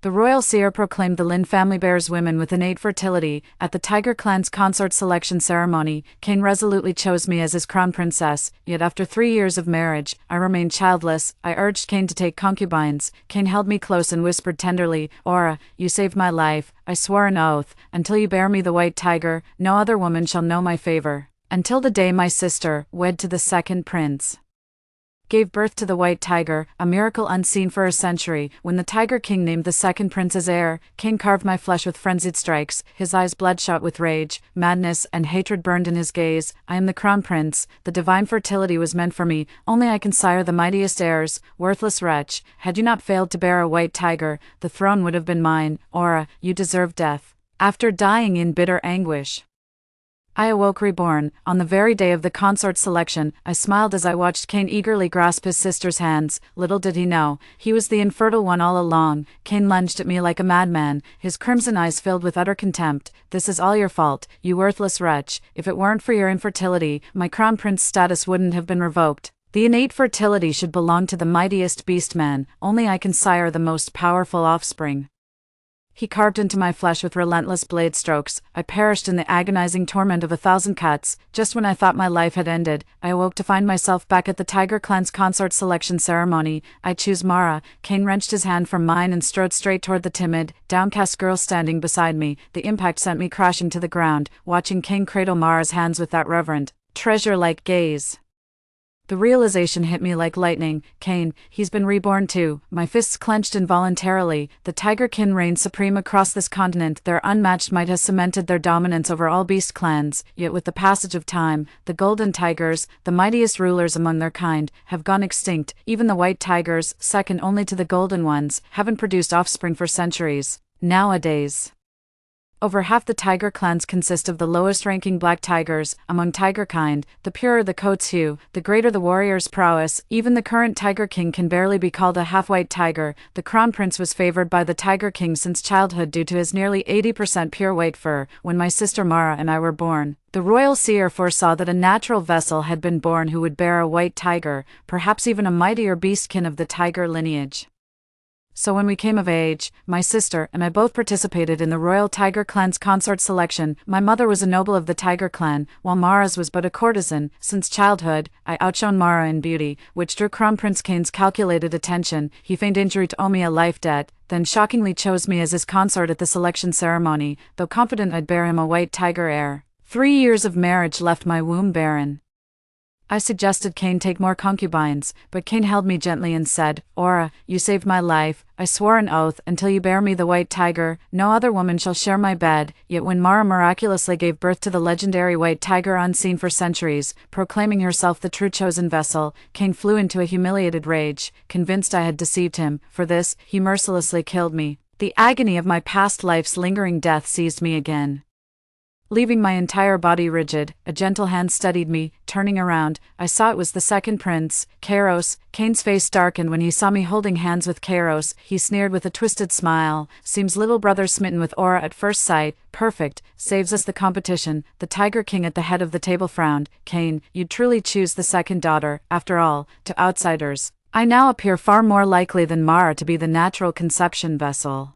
The royal seer proclaimed the Lin family bears women with innate fertility. At the Tiger clan's consort selection ceremony, Cain resolutely chose me as his crown princess, yet after 3 years of marriage, I remained childless. I urged Cain to take concubines. Cain held me close and whispered tenderly, "Aura, you saved my life. I swore an oath, until you bear me the white tiger, no other woman shall know my favor." Until the day my sister, wed to the second prince, gave birth to the white tiger, a miracle unseen for a century. When the Tiger King named the second prince as heir, Cain carved my flesh with frenzied strikes, his eyes bloodshot with rage, madness, and hatred burned in his gaze. I am the crown prince, the divine fertility was meant for me, only I can sire the mightiest heirs. Worthless wretch, had you not failed to bear a white tiger, the throne would have been mine. Aura, you deserve death. After dying in bitter anguish, I awoke reborn. On the very day of the consort selection, I smiled as I watched Cain eagerly grasp his sister's hands. Little did he know, he was the infertile one all along. Cain lunged at me like a madman, his crimson eyes filled with utter contempt. "This is all your fault, you worthless wretch. If it weren't for your infertility, my crown prince status wouldn't have been revoked. The innate fertility should belong to the mightiest beastman, only I can sire the most powerful offspring." He carved into my flesh with relentless blade strokes. I perished in the agonizing torment of 1,000 cuts. Just when I thought my life had ended, I awoke to find myself back at the Tiger clan's consort selection ceremony. "I choose Mara." Cain wrenched his hand from mine and strode straight toward the timid, downcast girl standing beside me. The impact sent me crashing to the ground, watching Cain cradle Mara's hands with that reverent, treasure-like gaze. The realization hit me like lightning. Cain, he's been reborn too. My fists clenched involuntarily. The Tiger Kin reigned supreme across this continent. Their unmatched might has cemented their dominance over all beast clans. Yet with the passage of time, the Golden Tigers, the mightiest rulers among their kind, have gone extinct. Even the White Tigers, second only to the Golden ones, haven't produced offspring for centuries. Nowadays, over half the tiger clans consist of the lowest-ranking black tigers. Among tiger kind, the purer the coat's hue, the greater the warrior's prowess. Even the current Tiger King can barely be called a half-white tiger. The crown prince was favored by the Tiger King since childhood due to his nearly 80% pure white fur. When my sister Mara and I were born, the royal seer foresaw that a natural vessel had been born who would bear a white tiger, perhaps even a mightier beastkin of the tiger lineage. So when we came of age, my sister and I both participated in the royal Tiger clan's consort selection. My mother was a noble of the Tiger clan, while Mara's was but a courtesan. Since childhood, I outshone Mara in beauty, which drew Crown Prince Cain's calculated attention. He feigned injury to owe me a life debt, then shockingly chose me as his consort at the selection ceremony, though confident I'd bear him a white tiger heir. 3 years of marriage left my womb barren. I suggested Cain take more concubines, but Cain held me gently and said, "Aura, you saved my life. I swore an oath, until you bear me the white tiger, no other woman shall share my bed." Yet when Mara miraculously gave birth to the legendary white tiger unseen for centuries, proclaiming herself the true chosen vessel, Cain flew into a humiliated rage. Convinced I had deceived him, for this, he mercilessly killed me. The agony of my past life's lingering death seized me again. Leaving my entire body rigid, a gentle hand steadied me. Turning around, I saw it was the second prince, Kairos. Cain's face darkened when he saw me holding hands with Kairos. He sneered with a twisted smile. "Seems little brother smitten with Aura at first sight. Perfect, saves us the competition." The Tiger King at the head of the table frowned. "Cain, you'd truly choose the second daughter. After all, to outsiders, I now appear far more likely than Mara to be the natural conception vessel."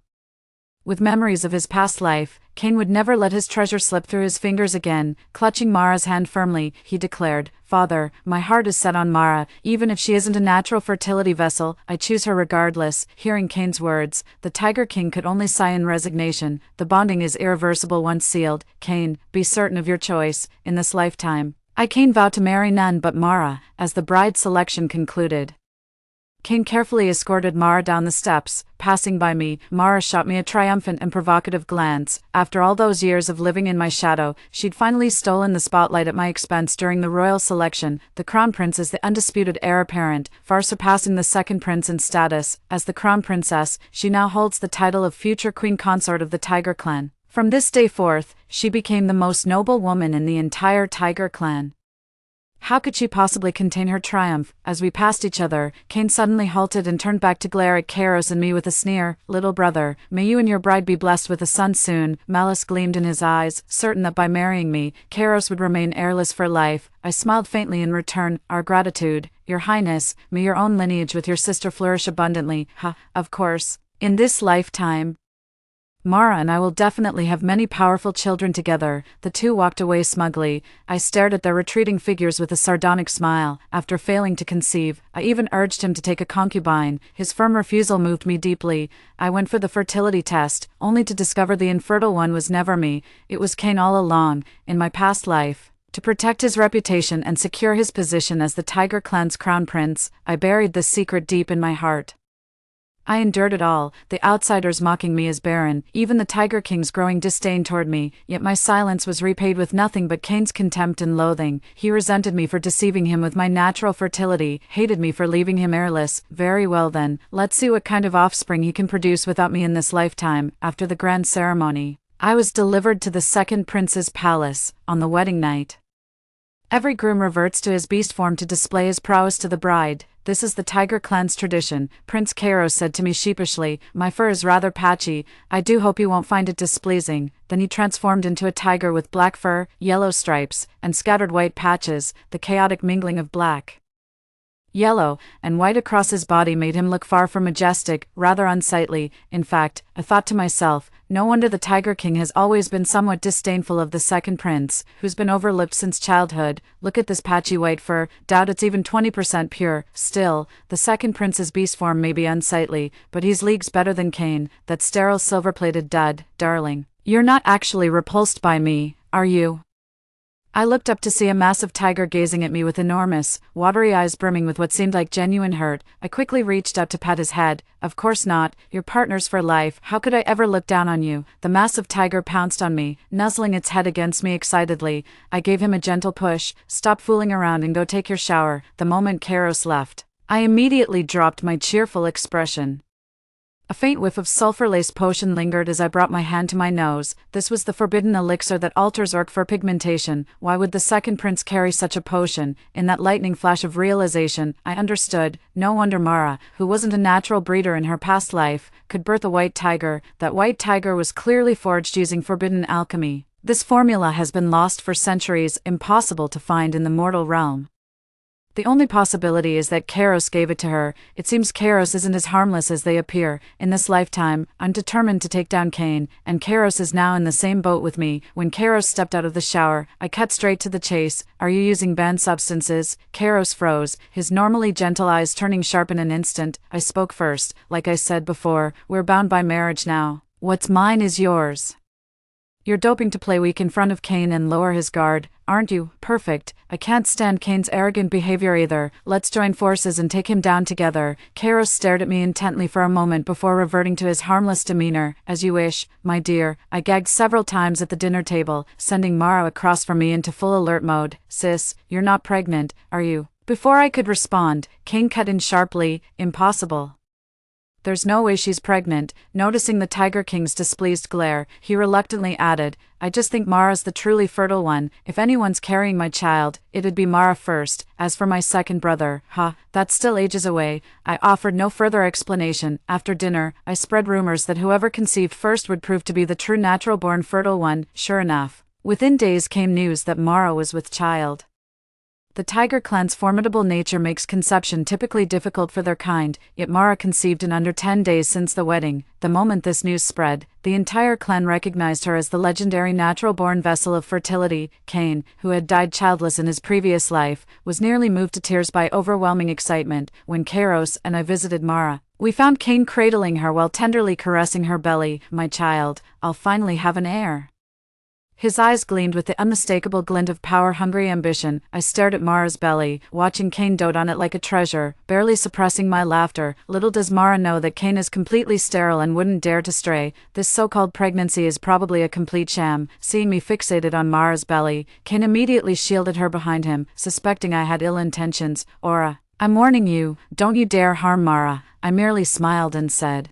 With memories of his past life, Cain would never let his treasure slip through his fingers again. Clutching Mara's hand firmly, he declared, "Father, my heart is set on Mara. Even if she isn't a natural fertility vessel, I choose her regardless." Hearing Cain's words, the Tiger King could only sigh in resignation. "The bonding is irreversible once sealed. Cain, be certain of your choice. In this lifetime, I Cain vow to marry none but Mara." As the bride selection concluded, Cain carefully escorted Mara down the steps. Passing by me, Mara shot me a triumphant and provocative glance. After all those years of living in my shadow, she'd finally stolen the spotlight at my expense during the royal selection. The crown prince is the undisputed heir apparent, far surpassing the second prince in status. As the crown princess, she now holds the title of future queen consort of the Tiger clan. From this day forth, she became the most noble woman in the entire Tiger clan. How could she possibly contain her triumph? As we passed each other, Cain suddenly halted and turned back to glare at Kairos and me with a sneer. "Little brother, may you and your bride be blessed with a son soon." Malice gleamed in his eyes, certain that by marrying me, Kairos would remain heirless for life. I smiled faintly in return. "Our gratitude, your highness. May your own lineage with your sister flourish abundantly." "Ha, of course. In this lifetime, Mara and I will definitely have many powerful children together. The two walked away smugly. I stared at their retreating figures with a sardonic smile. After failing to conceive, I even urged him to take a concubine. His firm refusal moved me deeply. I went for the fertility test, only to discover the infertile one was never me. It was Cain all along, in my past life. To protect his reputation and secure his position as the Tiger clan's crown prince, I buried this secret deep in my heart. I endured it all, the outsiders mocking me as barren, even the Tiger King's growing disdain toward me, yet my silence was repaid with nothing but Cain's contempt and loathing. He resented me for deceiving him with my natural fertility, hated me for leaving him heirless. Very well then, let's see what kind of offspring he can produce without me in this lifetime. After the grand ceremony, I was delivered to the second prince's palace, on the wedding night. Every groom reverts to his beast form to display his prowess to the bride. This is the Tiger clan's tradition, Prince Kairos said to me sheepishly. My fur is rather patchy, I do hope you won't find it displeasing. Then he transformed into a tiger with black fur, yellow stripes, and scattered white patches. The chaotic mingling of black, yellow, and white across his body made him look far from majestic, rather unsightly. In fact, I thought to myself, no wonder the Tiger King has always been somewhat disdainful of the second prince, who's been overlooked since childhood. Look at this patchy white fur, doubt it's even 20% pure. Still, the second prince's beast form may be unsightly, but he's leagues better than Cain, that sterile silver-plated dud. Darling, you're not actually repulsed by me, are you? I looked up to see a massive tiger gazing at me with enormous, watery eyes brimming with what seemed like genuine hurt. I quickly reached out to pat his head. Of course not, you're partners for life, how could I ever look down on you? The massive tiger pounced on me, nuzzling its head against me excitedly. I gave him a gentle push. Stop fooling around and go take your shower. The moment Kairos left, I immediately dropped my cheerful expression. A faint whiff of sulfur-laced potion lingered as I brought my hand to my nose. This was the forbidden elixir that alters orc for pigmentation. Why would the second prince carry such a potion? In that lightning flash of realization, I understood. No wonder Mara, who wasn't a natural breeder in her past life, could birth a white tiger. That white tiger was clearly forged using forbidden alchemy. This formula has been lost for centuries, impossible to find in the mortal realm. The only possibility is that Kairos gave it to her. It seems Kairos isn't as harmless as they appear. In this lifetime, I'm determined to take down Cain, and Kairos is now in the same boat with me. When Kairos stepped out of the shower, I cut straight to the chase. Are you using banned substances? Kairos froze, his normally gentle eyes turning sharp in an instant. I spoke first. Like I said before, we're bound by marriage now. What's mine is yours. You're doping to play weak in front of Cain and lower his guard, aren't you? Perfect. I can't stand Cain's arrogant behavior either. Let's join forces and take him down together. Kairos stared at me intently for a moment before reverting to his harmless demeanor. As you wish, my dear. I gagged several times at the dinner table, sending Mara across from me into full alert mode. Sis, you're not pregnant, are you? Before I could respond, Cain cut in sharply. Impossible. There's no way she's pregnant. Noticing the Tiger King's displeased glare, he reluctantly added, I just think Mara's the truly fertile one. If anyone's carrying my child, it'd be Mara first. As for my second brother, that's still ages away. I offered no further explanation. After dinner, I spread rumors that whoever conceived first would prove to be the true natural-born fertile one. Sure enough, within days came news that Mara was with child. The Tiger clan's formidable nature makes conception typically difficult for their kind, yet Mara conceived in under 10 days since the wedding. The moment this news spread, the entire clan recognized her as the legendary natural-born vessel of fertility. Cain, who had died childless in his previous life, was nearly moved to tears by overwhelming excitement. When Kairos and I visited Mara, we found Cain cradling her while tenderly caressing her belly. My child, I'll finally have an heir. His eyes gleamed with the unmistakable glint of power-hungry ambition. I stared at Mara's belly, watching Cain dote on it like a treasure, barely suppressing my laughter. Little does Mara know that Cain is completely sterile and wouldn't dare to stray. This so-called pregnancy is probably a complete sham. Seeing me fixated on Mara's belly, Cain immediately shielded her behind him, suspecting I had ill intentions. Aura, I'm warning you, don't you dare harm Mara. I merely smiled and said,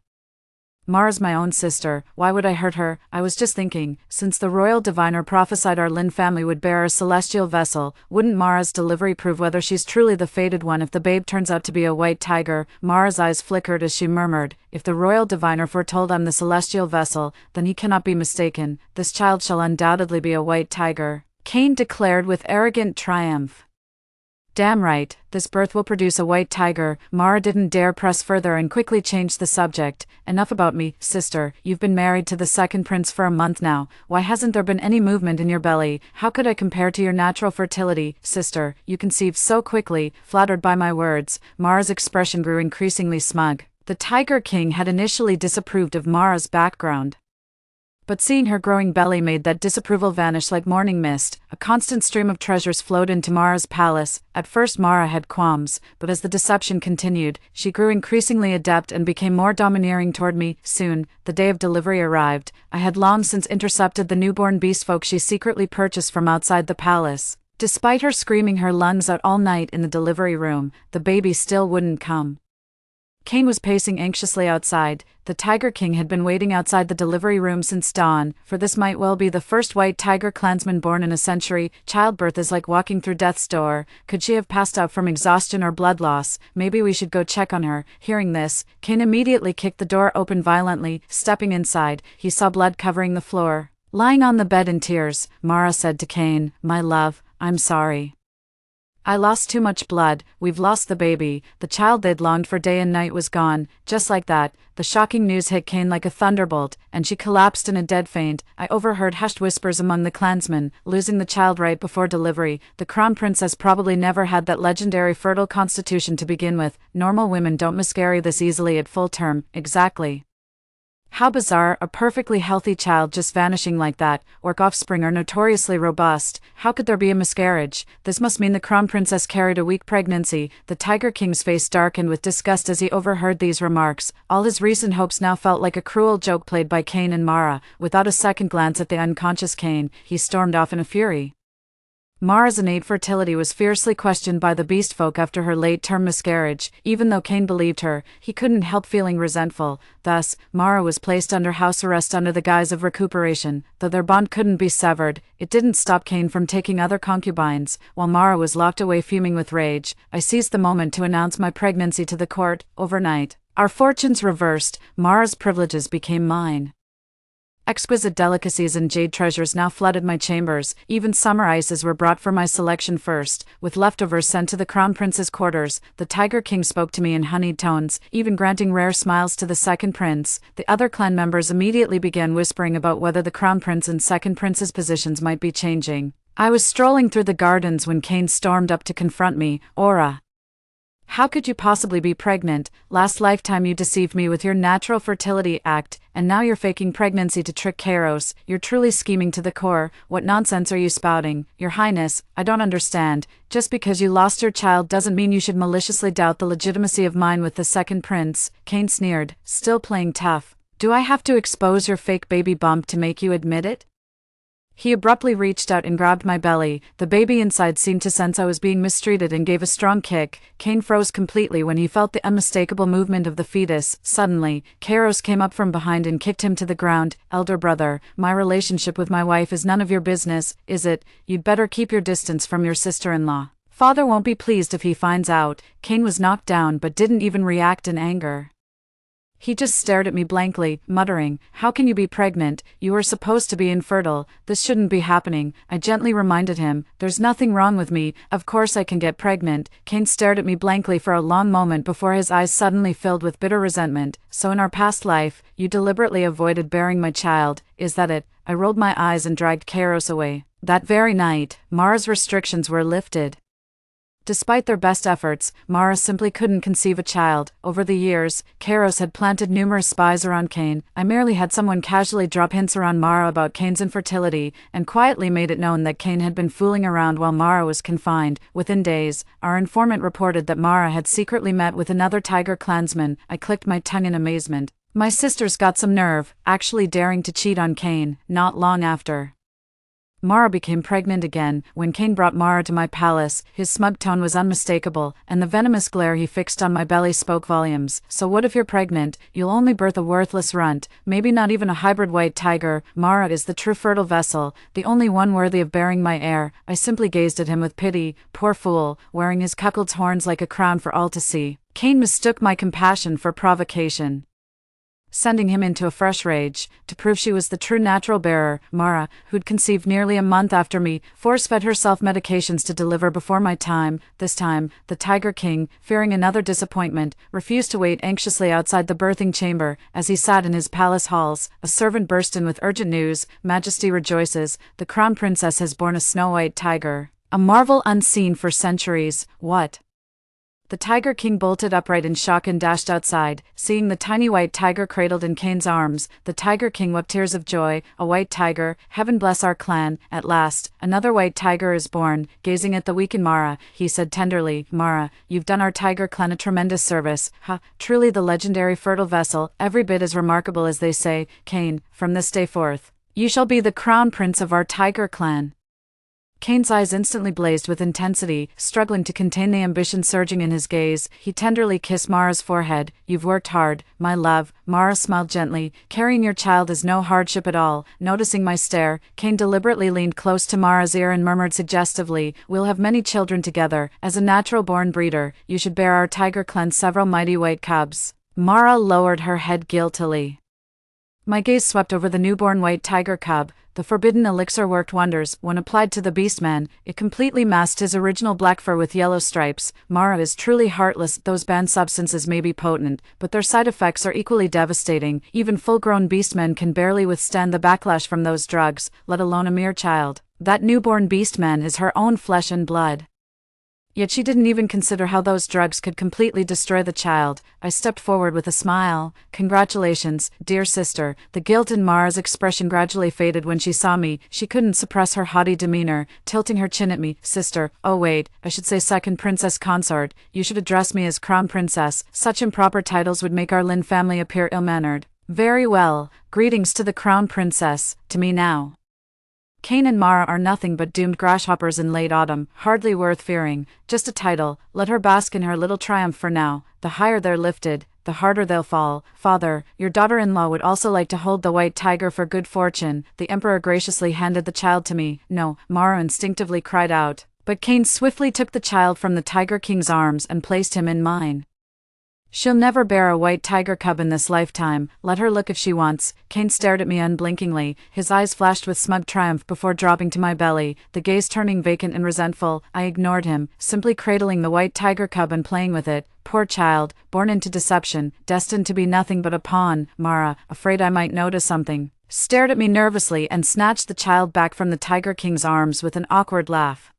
Mara's my own sister, why would I hurt her? I was just thinking, since the royal diviner prophesied our Lin family would bear a celestial vessel, wouldn't Mara's delivery prove whether she's truly the fated one if the babe turns out to be a white tiger? Mara's eyes flickered as she murmured, if the royal diviner foretold I'm the celestial vessel, then he cannot be mistaken. This child shall undoubtedly be a white tiger, Cain declared with arrogant triumph. Damn right, this birth will produce a white tiger. Mara didn't dare press further and quickly changed the subject. Enough about me, sister. You've been married to the second prince for a month now. Why hasn't there been any movement in your belly? How could I compare to your natural fertility, sister? You conceived so quickly. Flattered by my words, Mara's expression grew increasingly smug. The Tiger King had initially disapproved of Mara's background, but seeing her growing belly made that disapproval vanish like morning mist. A constant stream of treasures flowed into Mara's palace. At first Mara had qualms, but as the deception continued, she grew increasingly adept and became more domineering toward me. Soon, the day of delivery arrived. I had long since intercepted the newborn beastfolk she secretly purchased from outside the palace. Despite her screaming her lungs out all night in the delivery room, the baby still wouldn't come. Cain was pacing anxiously outside. The Tiger King had been waiting outside the delivery room since dawn, for this might well be the first white tiger clansman born in a century. Childbirth is like walking through death's door. Could she have passed out from exhaustion or blood loss? Maybe we should go check on her. Hearing this, Cain immediately kicked the door open violently. Stepping inside, he saw blood covering the floor. Lying on the bed in tears, Mara said to Cain, "My love, I'm sorry. I lost too much blood. We've lost the baby." The child they'd longed for day and night was gone. Just like that, the shocking news hit Cain like a thunderbolt, and she collapsed in a dead faint. I overheard hushed whispers among the clansmen. Losing the child right before delivery. The crown princess probably never had that legendary fertile constitution to begin with. Normal women don't miscarry this easily at full term. Exactly. How bizarre, a perfectly healthy child just vanishing like that. Orc offspring are notoriously robust. How could there be a miscarriage? This must mean the crown princess carried a weak pregnancy. The Tiger King's face darkened with disgust as he overheard these remarks. All his recent hopes now felt like a cruel joke played by Cain and Mara. Without a second glance at the unconscious Cain, he stormed off in a fury. Mara's innate fertility was fiercely questioned by the beastfolk after her late-term miscarriage. Even though Cain believed her, he couldn't help feeling resentful. Thus, Mara was placed under house arrest under the guise of recuperation. Though their bond couldn't be severed, it didn't stop Cain from taking other concubines. While Mara was locked away fuming with rage, I seized the moment to announce my pregnancy to the court. Overnight, our fortunes reversed. Mara's privileges became mine. Exquisite delicacies and jade treasures now flooded my chambers. Even summer ices were brought for my selection first, with leftovers sent to the crown prince's quarters. The Tiger King spoke to me in honeyed tones, even granting rare smiles to the second prince. The other clan members immediately began whispering about whether the crown prince and second prince's positions might be changing. I was strolling through the gardens when Cain stormed up to confront me. "Aura, how could you possibly be pregnant? Last lifetime you deceived me with your natural fertility act, and now you're faking pregnancy to trick Kairos. You're truly scheming to the core. What nonsense are you spouting? Your Highness, I don't understand. Just because you lost your child doesn't mean you should maliciously doubt the legitimacy of mine with the second prince." Cain sneered, still playing tough. "Do I have to expose your fake baby bump to make you admit it?" He abruptly reached out and grabbed my belly. The baby inside seemed to sense I was being mistreated and gave a strong kick. Cain froze completely when he felt the unmistakable movement of the fetus. Suddenly, Kairos came up from behind and kicked him to the ground. "Elder brother, my relationship with my wife is none of your business, is it? You'd better keep your distance from your sister-in-law. Father won't be pleased if he finds out." Cain was knocked down but didn't even react in anger. He just stared at me blankly, muttering, "How can you be pregnant? You were supposed to be infertile. This shouldn't be happening." I gently reminded him, "There's nothing wrong with me. Of course I can get pregnant." Cain stared at me blankly for a long moment before his eyes suddenly filled with bitter resentment. "So in our past life, you deliberately avoided bearing my child, is that it?" I rolled my eyes and dragged Kairos away. That very night, Mara's restrictions were lifted. Despite their best efforts, Mara simply couldn't conceive a child. Over the years, Kairos had planted numerous spies around Cain. I merely had someone casually drop hints around Mara about Cain's infertility, and quietly made it known that Cain had been fooling around while Mara was confined. Within days, our informant reported that Mara had secretly met with another tiger clansman. I clicked my tongue in amazement. My sister's got some nerve, actually daring to cheat on Cain. Not long after, Mara became pregnant again. When Cain brought Mara to my palace, his smug tone was unmistakable, and the venomous glare he fixed on my belly spoke volumes. "So what if you're pregnant? You'll only birth a worthless runt, maybe not even a hybrid white tiger. Mara is the true fertile vessel, the only one worthy of bearing my heir." I simply gazed at him with pity. Poor fool, wearing his cuckold's horns like a crown for all to see. Cain mistook my compassion for provocation. sending him into a fresh rage. To prove she was the true natural bearer, Mara, who'd conceived nearly a month after me, force-fed herself medications to deliver before my time. This time, the Tiger King, fearing another disappointment, refused to wait anxiously outside the birthing chamber. As he sat in his palace halls, a servant burst in with urgent news. Majesty rejoices, the crown princess has born a snow-white tiger. A marvel unseen for centuries. What? The Tiger King bolted upright in shock and dashed outside. Seeing the tiny white tiger cradled in Kane's arms, the Tiger King wept tears of joy. A white tiger, heaven bless our clan. At last, another white tiger is born. Gazing at the weakened Mara, he said tenderly, Mara, you've done our tiger clan a tremendous service. Ha, truly the legendary fertile vessel, every bit as remarkable as they say. Kane, from this day forth, you shall be the crown prince of our tiger clan. Kane's eyes instantly blazed with intensity, struggling to contain the ambition surging in his gaze. He tenderly kissed Mara's forehead. You've worked hard, my love. Mara smiled gently. Carrying your child is no hardship at all. Noticing my stare, Kane deliberately leaned close to Mara's ear and murmured suggestively, we'll have many children together. As a natural-born breeder, you should bear our tiger clan several mighty white cubs. Mara lowered her head guiltily. My gaze swept over the newborn white tiger cub. The forbidden elixir worked wonders. When applied to the beastman, it completely masked his original black fur with yellow stripes. Mara is truly heartless. Those banned substances may be potent, but their side effects are equally devastating. Even full-grown beastmen can barely withstand the backlash from those drugs, let alone a mere child. That newborn beastman is her own flesh and blood. Yet she didn't even consider how those drugs could completely destroy the child. I stepped forward with a smile. Congratulations, dear sister. The guilt in Mara's expression gradually faded when she saw me. She couldn't suppress her haughty demeanor, tilting her chin at me. Sister, oh wait, I should say second princess consort. You should address me as crown princess. Such improper titles would make our Lin family appear ill-mannered. Very well. Greetings to the crown princess. To me now. Kane and Mara are nothing but doomed grasshoppers in late autumn, hardly worth fearing. Just a title, let her bask in her little triumph for now. The higher they're lifted, the harder they'll fall. Father, your daughter-in-law would also like to hold the white tiger for good fortune. The emperor graciously handed the child to me. No, Mara instinctively cried out. But Kane swiftly took the child from the Tiger King's arms and placed him in mine. She'll never bear a white tiger cub in this lifetime, let her look if she wants. Kane stared at me unblinkingly, his eyes flashed with smug triumph before dropping to my belly, the gaze turning vacant and resentful. I ignored him, simply cradling the white tiger cub and playing with it. Poor child, born into deception, destined to be nothing but a pawn. Mara, afraid I might notice something, stared at me nervously and snatched the child back from the Tiger King's arms with an awkward laugh.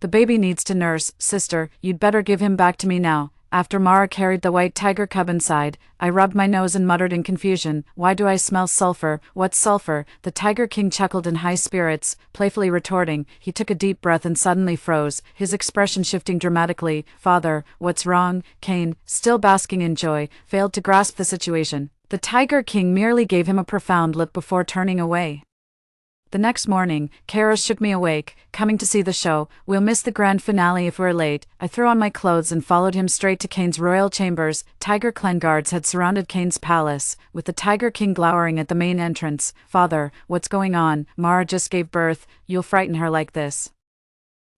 The baby needs to nurse, sister, you'd better give him back to me now. After Mara carried the white tiger cub inside, I rubbed my nose and muttered in confusion, why do I smell sulfur? What's sulfur? The Tiger King chuckled in high spirits, playfully retorting. He took a deep breath and suddenly froze, his expression shifting dramatically. Father, what's wrong? Kane, still basking in joy, failed to grasp the situation. The Tiger King merely gave him a profound look before turning away. The next morning, Kara shook me awake, coming to see the show. We'll miss the grand finale if we're late. I threw on my clothes and followed him straight to Kane's royal chambers. Tiger clan guards had surrounded Kane's palace, with the Tiger King glowering at the main entrance. Father, what's going on? Mara just gave birth. You'll frighten her like this.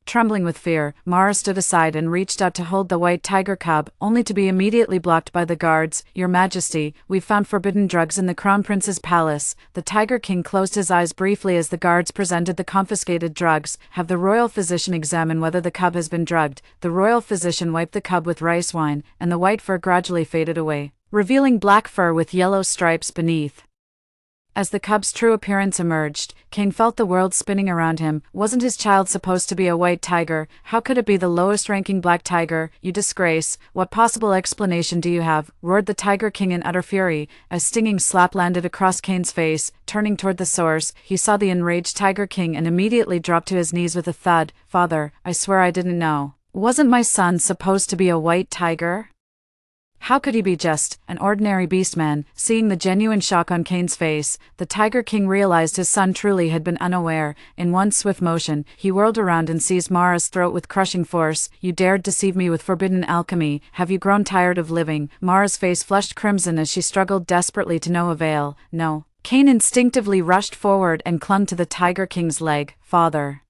Trembling with fear, Mara stood aside and reached out to hold the white tiger cub, only to be immediately blocked by the guards. Your Majesty, we've found forbidden drugs in the Crown Prince's palace. The Tiger King closed his eyes briefly as the guards presented the confiscated drugs. Have the royal physician examine whether the cub has been drugged. The royal physician wiped the cub with rice wine, and the white fur gradually faded away, revealing black fur with yellow stripes beneath. As the cub's true appearance emerged, Kane felt the world spinning around him. Wasn't his child supposed to be a white tiger? How could it be the lowest-ranking black tiger? You disgrace! What possible explanation do you have? Roared the Tiger King in utter fury. A stinging slap landed across Kane's face. Turning toward the source, he saw the enraged Tiger King and immediately dropped to his knees with a thud. Father, I swear I didn't know. Wasn't my son supposed to be a white tiger? How could he be just an ordinary beastman? Seeing the genuine shock on Kane's face, the Tiger King realized his son truly had been unaware. In one swift motion, he whirled around and seized Mara's throat with crushing force. You dared deceive me with forbidden alchemy. Have you grown tired of living? Mara's face flushed crimson as she struggled desperately to no avail. No. Kane instinctively rushed forward and clung to the Tiger King's leg. Father.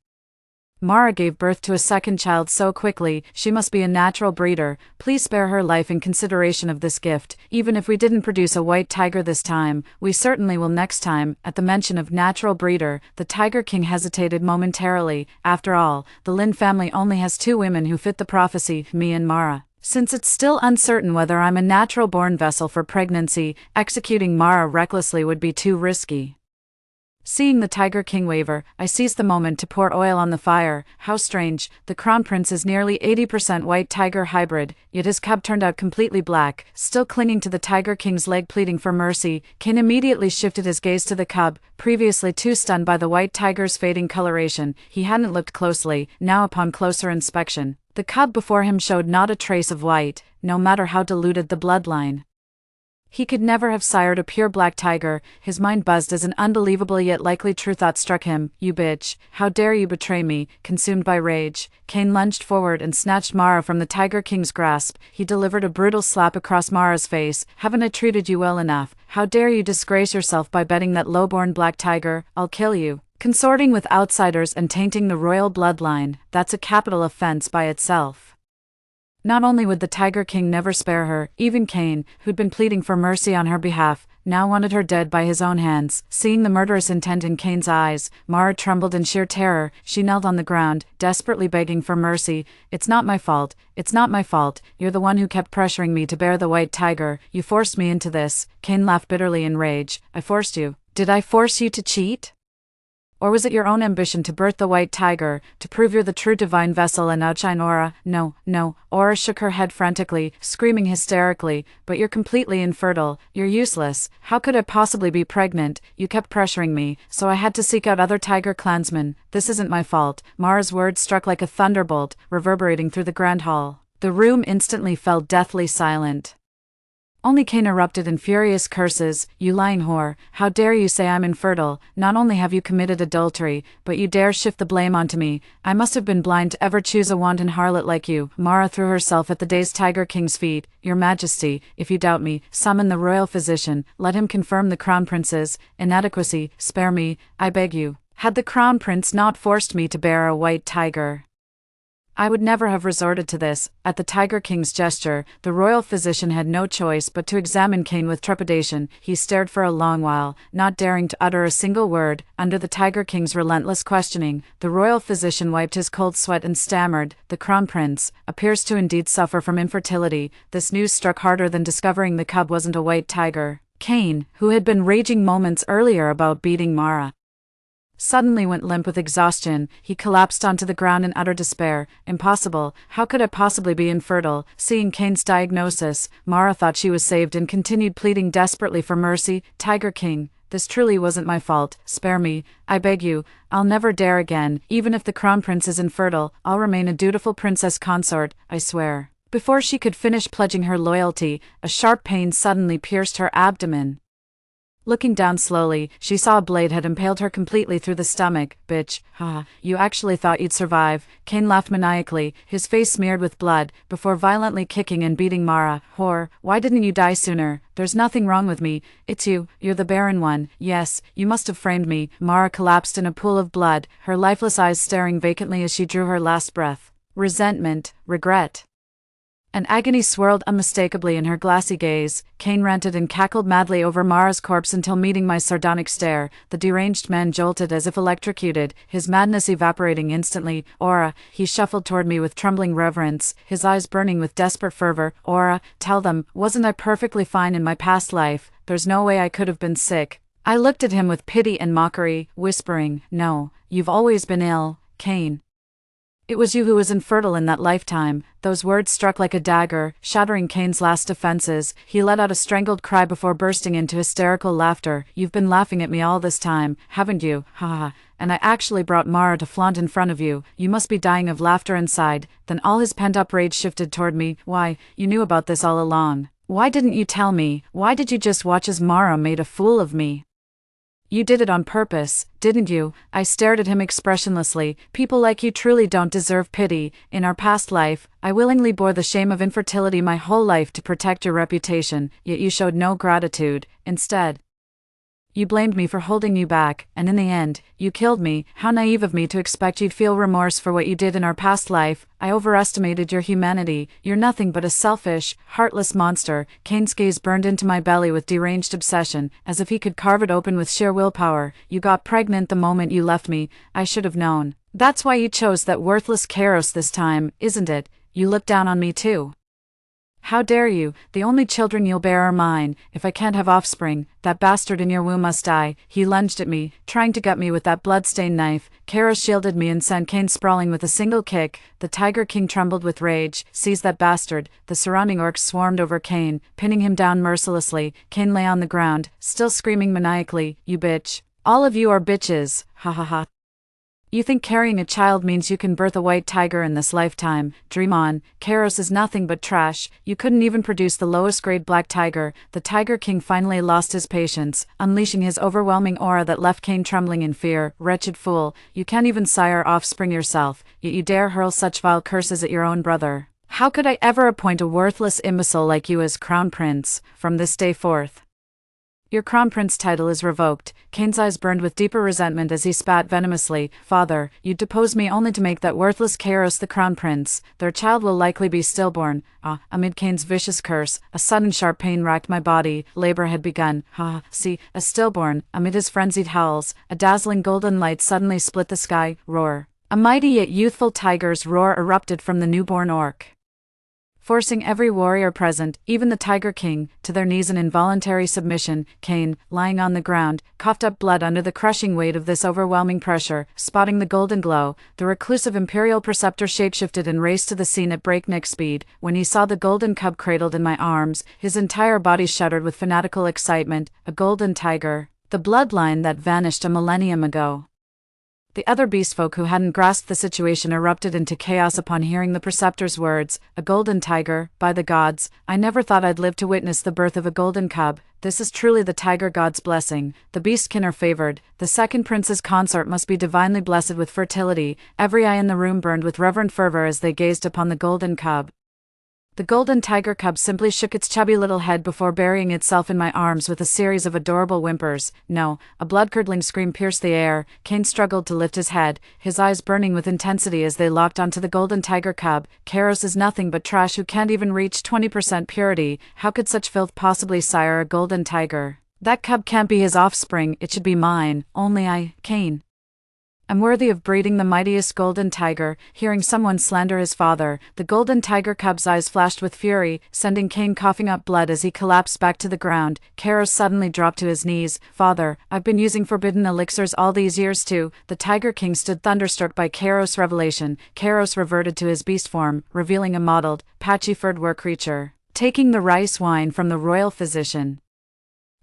Mara gave birth to a second child so quickly, she must be a natural breeder. Please spare her life in consideration of this gift. Even if we didn't produce a white tiger this time, we certainly will next time." At the mention of natural breeder, the Tiger King hesitated momentarily. After all, the Lin family only has 2 women who fit the prophecy, me and Mara. Since it's still uncertain whether I'm a natural-born vessel for pregnancy, executing Mara recklessly would be too risky. Seeing the Tiger King waver, I seized the moment to pour oil on the fire. How strange, the Crown Prince is nearly 80% white tiger hybrid, yet his cub turned out completely black. Still clinging to the Tiger King's leg pleading for mercy, Cain immediately shifted his gaze to the cub. Previously too stunned by the white tiger's fading coloration, he hadn't looked closely. Now upon closer inspection, the cub before him showed not a trace of white, no matter how diluted the bloodline. He could never have sired a pure black tiger. His mind buzzed as an unbelievable yet likely true thought struck him. "You bitch, how dare you betray me?" Consumed by rage, Cain lunged forward and snatched Mara from the Tiger King's grasp. He delivered a brutal slap across Mara's face. "Haven't I treated you well enough? How dare you disgrace yourself by betting that low-born black tiger? I'll kill you. Consorting with outsiders and tainting the royal bloodline, that's a capital offense by itself." Not only would the Tiger King never spare her, even Cain, who'd been pleading for mercy on her behalf, now wanted her dead by his own hands. Seeing the murderous intent in Cain's eyes, Mara trembled in sheer terror. She knelt on the ground, desperately begging for mercy. "It's not my fault. It's not my fault. You're the one who kept pressuring me to bear the white tiger. You forced me into this." Cain laughed bitterly in rage. "I forced you? Did I force you to cheat? Or was it your own ambition to birth the white tiger, to prove you're the true divine vessel and outshine Aura?" "No, no." Aura shook her head frantically, screaming hysterically. "But you're completely infertile. You're useless. How could I possibly be pregnant? You kept pressuring me, so I had to seek out other tiger clansmen. This isn't my fault." Mara's words struck like a thunderbolt, reverberating through the grand hall. The room instantly fell deathly silent. Only Cain erupted in furious curses. "You lying whore, how dare you say I'm infertile? Not only have you committed adultery, but you dare shift the blame onto me. I must have been blind to ever choose a wanton harlot like you." Mara threw herself at the dazed Tiger King's feet. "Your Majesty, if you doubt me, summon the royal physician, let him confirm the Crown Prince's inadequacy. Spare me, I beg you. Had the Crown Prince not forced me to bear a white tiger, I would never have resorted to this." At the Tiger King's gesture, the royal physician had no choice but to examine Cain with trepidation. He stared for a long while, not daring to utter a single word. Under the Tiger King's relentless questioning, the royal physician wiped his cold sweat and stammered, "The Crown Prince appears to indeed suffer from infertility." This news struck harder than discovering the cub wasn't a white tiger. Cain, who had been raging moments earlier about beating Mara, suddenly went limp with exhaustion. He collapsed onto the ground in utter despair. "Impossible. How could I possibly be infertile?" Seeing Cain's diagnosis, Mara thought she was saved and continued pleading desperately for mercy. "Tiger King, this truly wasn't my fault. Spare me, I beg you. I'll never dare again. Even if the Crown Prince is infertile, I'll remain a dutiful princess consort, I swear." Before she could finish pledging her loyalty, a sharp pain suddenly pierced her abdomen. Looking down slowly, she saw a blade had impaled her completely through the stomach. "Bitch, haha, you actually thought you'd survive." Cain laughed maniacally, his face smeared with blood, before violently kicking and beating Mara. "Whore, why didn't you die sooner? There's nothing wrong with me. It's you, you're the barren one. Yes, you must have framed me." Mara collapsed in a pool of blood, her lifeless eyes staring vacantly as she drew her last breath. Resentment, regret, and agony swirled unmistakably in her glassy gaze. Cain ranted and cackled madly over Mara's corpse until meeting my sardonic stare. The deranged man jolted as if electrocuted, his madness evaporating instantly. "Aura," he shuffled toward me with trembling reverence, his eyes burning with desperate fervor. "Aura, tell them, wasn't I perfectly fine in my past life? There's no way I could have been sick." I looked at him with pity and mockery, whispering, "No, you've always been ill, Cain. It was you who was infertile in that lifetime." Those words struck like a dagger, shattering Cain's last defenses. He let out a strangled cry before bursting into hysterical laughter. "You've been laughing at me all this time, haven't you? Ha ha. And I actually brought Mara to flaunt in front of you. You must be dying of laughter inside." Then all his pent-up rage shifted toward me. "Why, you knew about this all along. Why didn't you tell me? Why did you just watch as Mara made a fool of me? You did it on purpose, didn't you?" I stared at him expressionlessly. "People like you truly don't deserve pity. In our past life, I willingly bore the shame of infertility my whole life to protect your reputation, yet you showed no gratitude. Instead, You blamed me for holding you back, and in the end, you killed me. How naive of me to expect you'd feel remorse for what you did in our past life. I overestimated your humanity. You're nothing but a selfish, heartless monster. Cain's gaze burned into my belly with deranged obsession, as if he could carve it open with sheer willpower. You got pregnant the moment you left me. I should have known. That's why you chose that worthless Kairos this time, isn't it? You looked down on me too. How dare you? The only children you'll bear are mine. If I can't have offspring, that bastard in your womb must die. He lunged at me, trying to gut me with that blood-stained knife. Kairos shielded me and sent Cain sprawling with a single kick. The Tiger King trembled with rage. Seize that bastard. The surrounding orcs swarmed over Cain, pinning him down mercilessly. Cain lay on the ground, still screaming maniacally, "You bitch. All of you are bitches. Ha ha ha. You think carrying a child means you can birth a white tiger in this lifetime? Dream on. Kairos is nothing but trash. You couldn't even produce the lowest grade black tiger." The Tiger King finally lost his patience, unleashing his overwhelming aura that left Cain trembling in fear. "Wretched fool, you can't even sire offspring yourself, yet you dare hurl such vile curses at your own brother. How could I ever appoint a worthless imbecile like you as crown prince, from this day forth? Your crown prince title is revoked." Cain's eyes burned with deeper resentment as he spat venomously. "Father, you deposed me only to make that worthless Kairos the crown prince. Their child will likely be stillborn." Amid Cain's vicious curse, a sudden sharp pain racked my body. Labor had begun. See, a stillborn. Amid his frenzied howls, a dazzling golden light suddenly split the sky. Roar. A mighty yet youthful tiger's roar erupted from the newborn orc, forcing every warrior present, even the Tiger King, to their knees in involuntary submission. Cain, lying on the ground, coughed up blood under the crushing weight of this overwhelming pressure. Spotting the golden glow, the reclusive Imperial Preceptor shapeshifted and raced to the scene at breakneck speed. When he saw the golden cub cradled in my arms, his entire body shuddered with fanatical excitement. A golden tiger. The bloodline that vanished a millennium ago. The other beastfolk who hadn't grasped the situation erupted into chaos upon hearing the Preceptor's words. A golden tiger, by the gods, I never thought I'd live to witness the birth of a golden cub. This is truly the tiger god's blessing. The beastkin are favored. The second prince's consort must be divinely blessed with fertility. Every eye in the room burned with reverent fervor as they gazed upon the golden cub. The golden tiger cub simply shook its chubby little head before burying itself in my arms with a series of adorable whimpers. No, a blood-curdling scream pierced the air. Cain struggled to lift his head, his eyes burning with intensity as they locked onto the golden tiger cub. Kairos is nothing but trash who can't even reach 20% purity. How could such filth possibly sire a golden tiger? That cub can't be his offspring, it should be mine. Only I, Cain, I'm worthy of breeding the mightiest golden tiger. Hearing someone slander his father, the golden tiger cub's eyes flashed with fury, sending Cain coughing up blood as he collapsed back to the ground. Kairos suddenly dropped to his knees. "Father, I've been using forbidden elixirs all these years too." The Tiger King stood thunderstruck by Kairos' revelation. Kairos reverted to his beast form, revealing a mottled, patchy-furred war-creature. Taking the rice wine from the royal physician,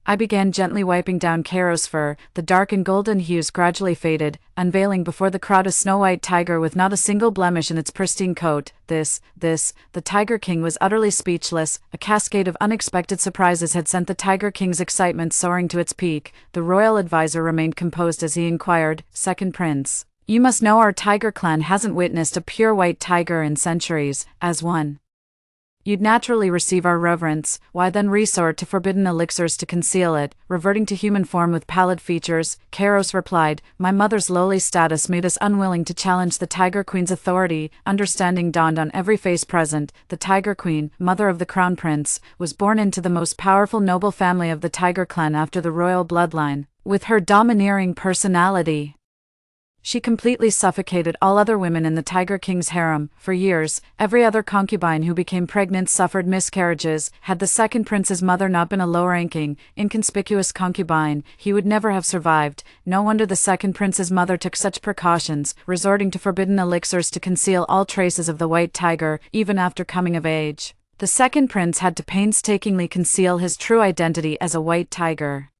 I began gently wiping down Kairos' fur. The dark and golden hues gradually faded, unveiling before the crowd a snow-white tiger with not a single blemish in its pristine coat. The Tiger King was utterly speechless. A cascade of unexpected surprises had sent the Tiger King's excitement soaring to its peak. The royal advisor remained composed as he inquired, "Second Prince, you must know our tiger clan hasn't witnessed a pure white tiger in centuries. As one, you'd naturally receive our reverence. Why then resort to forbidden elixirs to conceal it?" Reverting to human form with pallid features, Kairos replied, "My mother's lowly status made us unwilling to challenge the Tiger Queen's authority." Understanding dawned on every face present. The Tiger Queen, mother of the Crown Prince, was born into the most powerful noble family of the Tiger clan after the royal bloodline. With her domineering personality, she completely suffocated all other women in the Tiger King's harem. For years, every other concubine who became pregnant suffered miscarriages. Had the second prince's mother not been a low-ranking, inconspicuous concubine, he would never have survived. No wonder the second prince's mother took such precautions, resorting to forbidden elixirs to conceal all traces of the white tiger, even after coming of age. The second prince had to painstakingly conceal his true identity as a white tiger.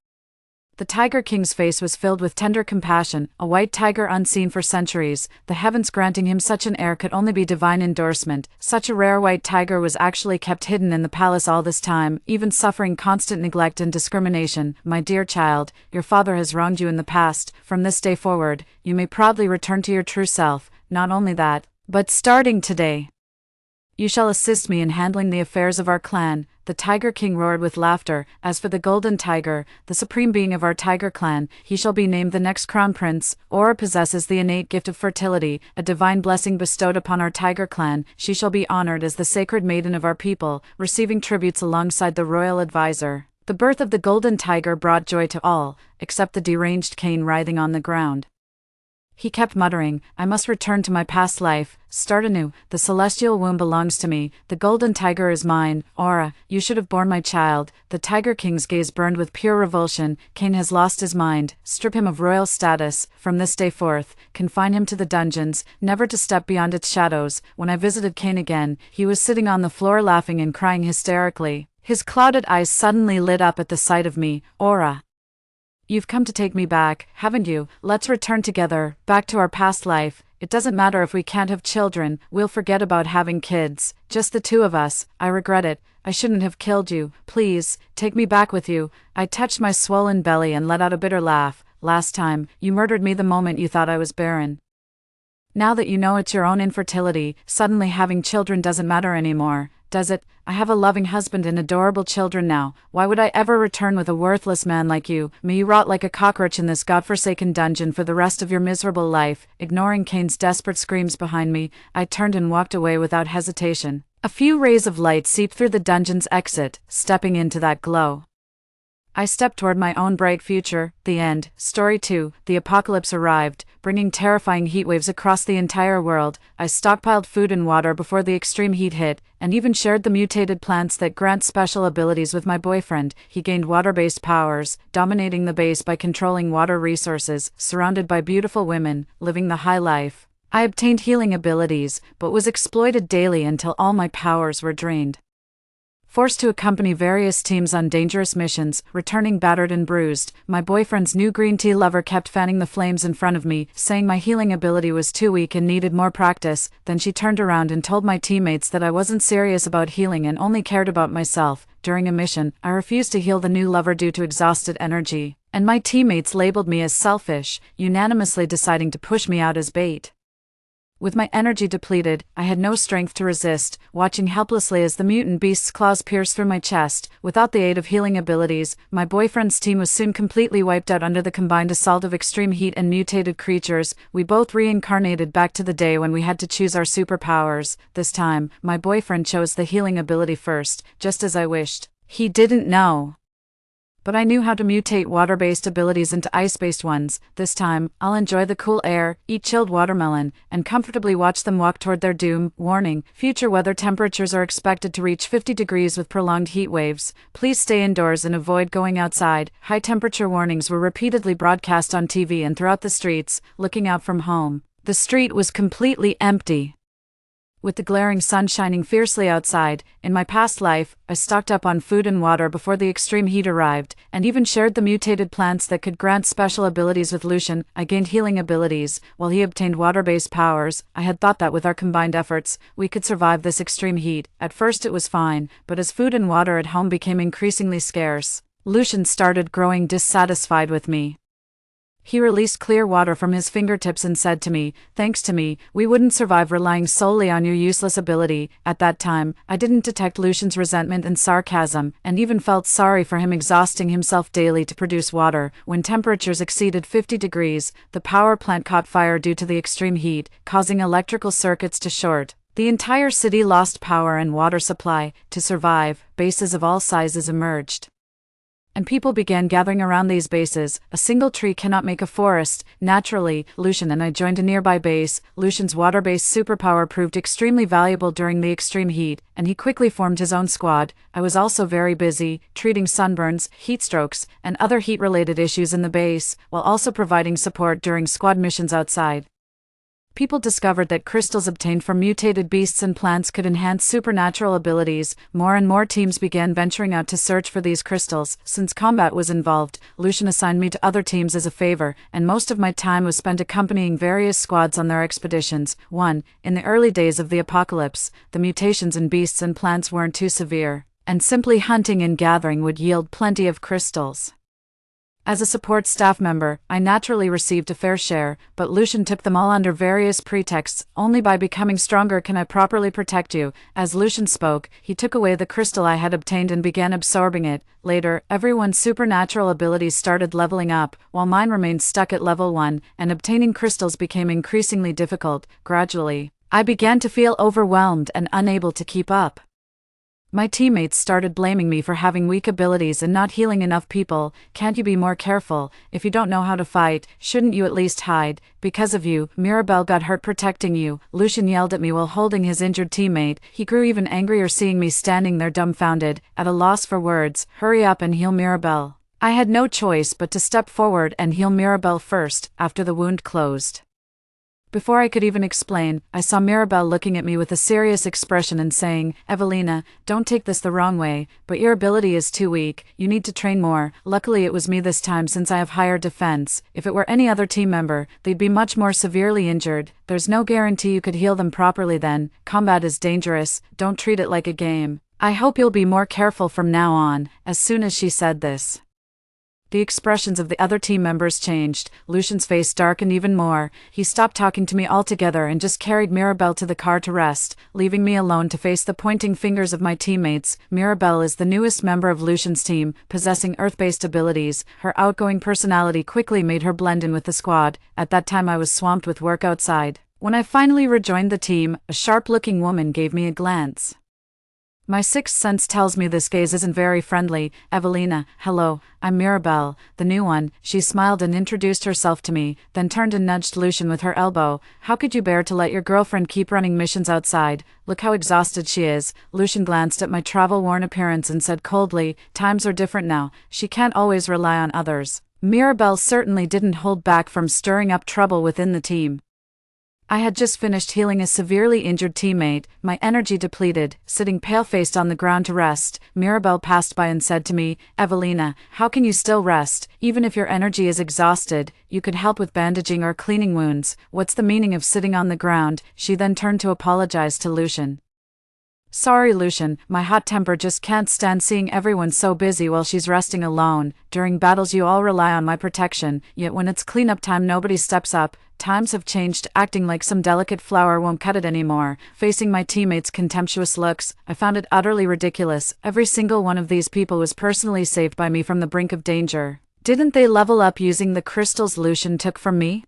The Tiger King's face was filled with tender compassion. A white tiger unseen for centuries, the heavens granting him such an heir could only be divine endorsement. Such a rare white tiger was actually kept hidden in the palace all this time, even suffering constant neglect and discrimination. "My dear child, your father has wronged you in the past. From this day forward, you may proudly return to your true self. Not only that, but starting today, You shall assist me in handling the affairs of our clan," the Tiger King roared with laughter. "As for the Golden Tiger, the supreme being of our tiger clan, he shall be named the next crown prince. Aura possesses the innate gift of fertility, a divine blessing bestowed upon our tiger clan. She shall be honored as the sacred maiden of our people, receiving tributes alongside the royal advisor." The birth of the Golden Tiger brought joy to all, except the deranged Cain writhing on the ground. He kept muttering, "I must return to my past life, start anew. The celestial womb belongs to me. The Golden Tiger is mine. Aura, you should have borne my child." The Tiger King's gaze burned with pure revulsion. "Cain has lost his mind. Strip him of royal status. From this day forth, confine him to the dungeons, never to step beyond its shadows." When I visited Cain again, he was sitting on the floor laughing and crying hysterically. His clouded eyes suddenly lit up at the sight of me. "Aura, you've come to take me back, haven't you? Let's return together, back to our past life. It doesn't matter if we can't have children, we'll forget about having kids, just the two of us. I regret it, I shouldn't have killed you. Please, take me back with you." I touched my swollen belly and let out a bitter laugh. "Last time, you murdered me the moment you thought I was barren. Now that you know it's your own infertility, suddenly having children doesn't matter anymore, does it? I have a loving husband and adorable children now. Why would I ever return with a worthless man like you? May you rot like a cockroach in this godforsaken dungeon for the rest of your miserable life." Ignoring Cain's desperate screams behind me, I turned and walked away without hesitation. A few rays of light seeped through the dungeon's exit, stepping into that glow. I stepped toward my own bright future. The end. Story 2. The apocalypse arrived, bringing terrifying heatwaves across the entire world. I stockpiled food and water before the extreme heat hit, and even shared the mutated plants that grant special abilities with my boyfriend. He gained water-based powers, dominating the base by controlling water resources, surrounded by beautiful women, living the high life. I obtained healing abilities, but was exploited daily until all my powers were drained. Forced to accompany various teams on dangerous missions, returning battered and bruised, my boyfriend's new green tea lover kept fanning the flames in front of me, saying my healing ability was too weak and needed more practice. Then she turned around and told my teammates that I wasn't serious about healing and only cared about myself. During a mission, I refused to heal the new lover due to exhausted energy, and my teammates labeled me as selfish, unanimously deciding to push me out as bait. With my energy depleted, I had no strength to resist, watching helplessly as the mutant beast's claws pierced through my chest. Without the aid of healing abilities, my boyfriend's team was soon completely wiped out under the combined assault of extreme heat and mutated creatures. We both reincarnated back to the day when we had to choose our superpowers. This time, my boyfriend chose the healing ability first, just as I wished. He didn't know, but I knew how to mutate water-based abilities into ice-based ones. This time, I'll enjoy the cool air, eat chilled watermelon, and comfortably watch them walk toward their doom. Warning: future weather temperatures are expected to reach 50 degrees with prolonged heat waves. Please stay indoors and avoid going outside. High temperature warnings were repeatedly broadcast on TV and throughout the streets. Looking out from home, the street was completely empty, with the glaring sun shining fiercely outside. In my past life, I stocked up on food and water before the extreme heat arrived, and even shared the mutated plants that could grant special abilities with Lucian. I gained healing abilities, while he obtained water-based powers. I had thought that with our combined efforts, we could survive this extreme heat. At first it was fine, but as food and water at home became increasingly scarce, Lucian started growing dissatisfied with me. He released clear water from his fingertips and said to me, "Thanks to me, we wouldn't survive relying solely on your useless ability." At that time, I didn't detect Lucian's resentment and sarcasm, and even felt sorry for him exhausting himself daily to produce water. When temperatures exceeded 50 degrees, the power plant caught fire due to the extreme heat, causing electrical circuits to short. The entire city lost power and water supply. To survive, bases of all sizes emerged, and people began gathering around these bases. A single tree cannot make a forest. Naturally, Lucian and I joined a nearby base. Lucian's water-based superpower proved extremely valuable during the extreme heat, and he quickly formed his own squad. I was also very busy, treating sunburns, heat strokes, and other heat-related issues in the base, while also providing support during squad missions outside. People discovered that crystals obtained from mutated beasts and plants could enhance supernatural abilities. More and more teams began venturing out to search for these crystals. Since combat was involved, Lucian assigned me to other teams as a favor, and most of my time was spent accompanying various squads on their expeditions. 1. In the early days of the apocalypse, the mutations in beasts and plants weren't too severe, and simply hunting and gathering would yield plenty of crystals. As a support staff member, I naturally received a fair share, but Lucian took them all under various pretexts. Only by becoming stronger can I properly protect you. As Lucian spoke, he took away the crystal I had obtained and began absorbing it. Later, everyone's supernatural abilities started leveling up, while mine remained stuck at level 1, and obtaining crystals became increasingly difficult. Gradually, I began to feel overwhelmed and unable to keep up. My teammates started blaming me for having weak abilities and not healing enough people. Can't you be more careful? If you don't know how to fight, shouldn't you at least hide? Because of you, Mirabelle got hurt protecting you. Lucian yelled at me while holding his injured teammate. He grew even angrier seeing me standing there dumbfounded, at a loss for words. Hurry up and heal Mirabelle. I had no choice but to step forward and heal Mirabelle first, after the wound closed. Before I could even explain, I saw Mirabelle looking at me with a serious expression and saying, "Evelina, don't take this the wrong way, but your ability is too weak, you need to train more." Luckily it was me this time since I have higher defense. If it were any other team member, they'd be much more severely injured. There's no guarantee you could heal them properly then. Combat is dangerous, don't treat it like a game. I hope you'll be more careful from now on. As soon as she said this, the expressions of the other team members changed. Lucian's face darkened even more. He stopped talking to me altogether and just carried Mirabelle to the car to rest, leaving me alone to face the pointing fingers of my teammates. Mirabelle is the newest member of Lucian's team, possessing earth-based abilities. Her outgoing personality quickly made her blend in with the squad. At that time I was swamped with work outside. When I finally rejoined the team, a sharp-looking woman gave me a glance. My sixth sense tells me this gaze isn't very friendly. "Evelina, hello, I'm Mirabelle, the new one." She smiled and introduced herself to me, then turned and nudged Lucian with her elbow. "How could you bear to let your girlfriend keep running missions outside? Look how exhausted she is." Lucian glanced at my travel-worn appearance and said coldly, "Times are different now, she can't always rely on others." Mirabelle certainly didn't hold back from stirring up trouble within the team. I had just finished healing a severely injured teammate, my energy depleted. Sitting pale-faced on the ground to rest, Mirabelle passed by and said to me, "Evelina, how can you still rest? Even if your energy is exhausted, you could help with bandaging or cleaning wounds. What's the meaning of sitting on the ground?" She then turned to apologize to Lucian. "Sorry Lucian, my hot temper just can't stand seeing everyone so busy while she's resting alone. During battles you all rely on my protection, yet when it's cleanup time nobody steps up. Times have changed, acting like some delicate flower won't cut it anymore." Facing my teammates' contemptuous looks, I found it utterly ridiculous. Every single one of these people was personally saved by me from the brink of danger. Didn't they level up using the crystals Lucian took from me?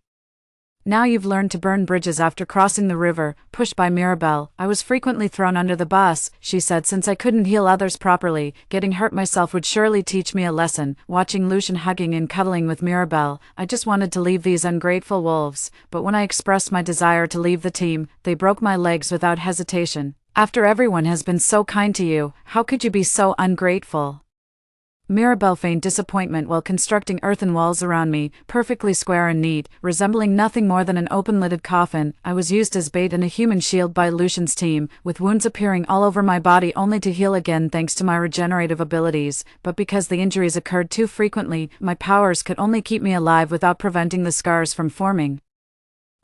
"Now you've learned to burn bridges after crossing the river." Pushed by Mirabelle, I was frequently thrown under the bus, she said, since I couldn't heal others properly. Getting hurt myself would surely teach me a lesson. Watching Lucian hugging and cuddling with Mirabelle, I just wanted to leave these ungrateful wolves, but when I expressed my desire to leave the team, they broke my legs without hesitation. "After everyone has been so kind to you, how could you be so ungrateful?" Mirabelle feigned disappointment while constructing earthen walls around me, perfectly square and neat, resembling nothing more than an open-lidded coffin. I was used as bait in a human shield by Lucian's team, with wounds appearing all over my body only to heal again thanks to my regenerative abilities, but because the injuries occurred too frequently, my powers could only keep me alive without preventing the scars from forming.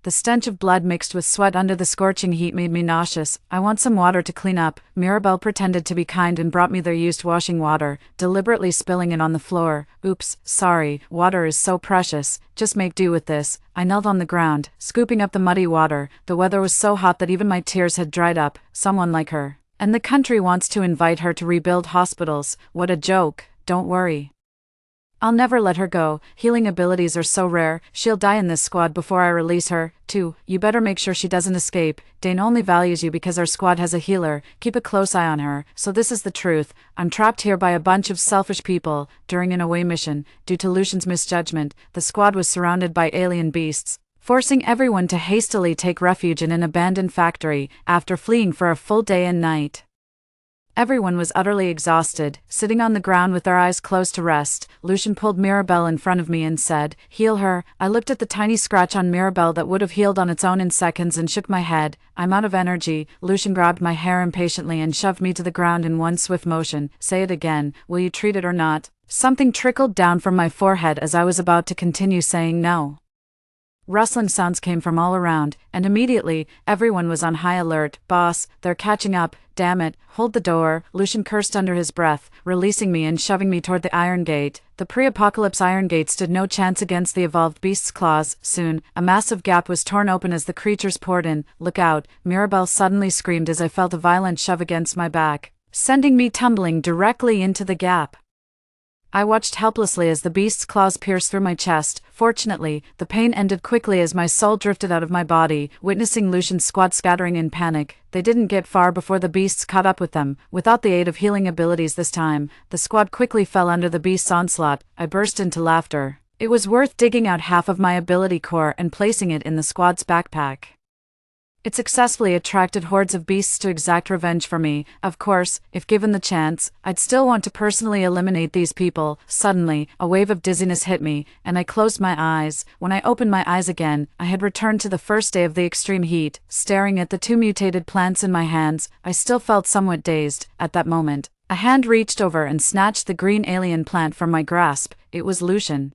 The stench of blood mixed with sweat under the scorching heat made me nauseous. "I want some water to clean up." Mirabelle pretended to be kind and brought me their used washing water, deliberately spilling it on the floor. "Oops, sorry, water is so precious, just make do with this." I knelt on the ground, scooping up the muddy water. The weather was so hot that even my tears had dried up. Someone like her. And the country wants to invite her to rebuild hospitals. What a joke. Don't worry, I'll never let her go. Healing abilities are so rare, she'll die in this squad before I release her. 2. You better make sure she doesn't escape. Dane only values you because our squad has a healer. Keep a close eye on her. So this is the truth. I'm trapped here by a bunch of selfish people. During an away mission, due to Lucian's misjudgment, the squad was surrounded by alien beasts, forcing everyone to hastily take refuge in an abandoned factory, after fleeing for a full day and night. Everyone was utterly exhausted, sitting on the ground with their eyes closed to rest. Lucian pulled Mirabelle in front of me and said, "Heal her." I looked at the tiny scratch on Mirabelle that would have healed on its own in seconds and shook my head. "I'm out of energy." Lucian grabbed my hair impatiently and shoved me to the ground in one swift motion. "Say it again. Will you treat it or not?" Something trickled down from my forehead as I was about to continue saying no. Rustling sounds came from all around, and immediately, everyone was on high alert. "Boss, they're catching up, damn it, hold the door," Lucian cursed under his breath, releasing me and shoving me toward the iron gate. The pre-apocalypse iron gate stood no chance against the evolved beast's claws. Soon, a massive gap was torn open as the creatures poured in. "Look out," Mirabelle suddenly screamed as I felt a violent shove against my back, sending me tumbling directly into the gap. I watched helplessly as the beast's claws pierced through my chest. Fortunately, the pain ended quickly as my soul drifted out of my body. Witnessing Lucian's squad scattering in panic, they didn't get far before the beasts caught up with them. Without the aid of healing abilities this time, the squad quickly fell under the beast's onslaught. I burst into laughter. It was worth digging out half of my ability core and placing it in the squad's backpack. It successfully attracted hordes of beasts to exact revenge for me. Of course, if given the chance, I'd still want to personally eliminate these people. Suddenly, a wave of dizziness hit me, and I closed my eyes. When I opened my eyes again, I had returned to the first day of the extreme heat. Staring at the two mutated plants in my hands, I still felt somewhat dazed. At that moment, a hand reached over and snatched the green alien plant from my grasp. It was Lucian.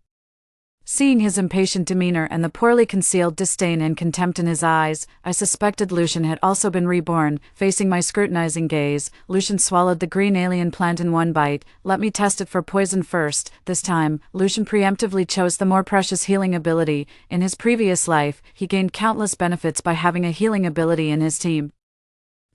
Seeing his impatient demeanor and the poorly concealed disdain and contempt in his eyes, I suspected Lucian had also been reborn. Facing my scrutinizing gaze, Lucian swallowed the green alien plant in one bite. "Let me test it for poison first." This time, Lucian preemptively chose the more precious healing ability. In his previous life, he gained countless benefits by having a healing ability in his team.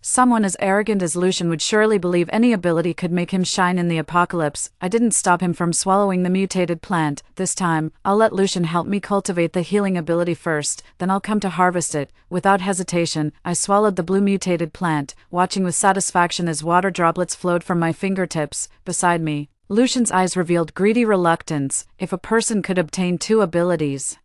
Someone as arrogant as Lucian would surely believe any ability could make him shine in the apocalypse. I didn't stop him from swallowing the mutated plant. This time, I'll let Lucian help me cultivate the healing ability first, then I'll come to harvest it. Without hesitation, I swallowed the blue mutated plant, watching with satisfaction as water droplets flowed from my fingertips. Beside me, Lucian's eyes revealed greedy reluctance. If a person could obtain two abilities,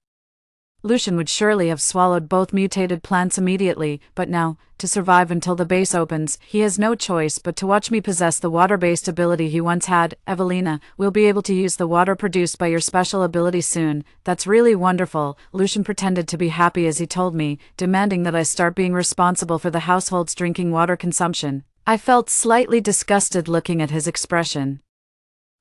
Lucian would surely have swallowed both mutated plants immediately, but now, to survive until the base opens, he has no choice but to watch me possess the water-based ability he once had. "Evelina, we'll be able to use the water produced by your special ability soon." "That's really wonderful," Lucian pretended to be happy as he told me, demanding that I start being responsible for the household's drinking water consumption. I felt slightly disgusted looking at his expression,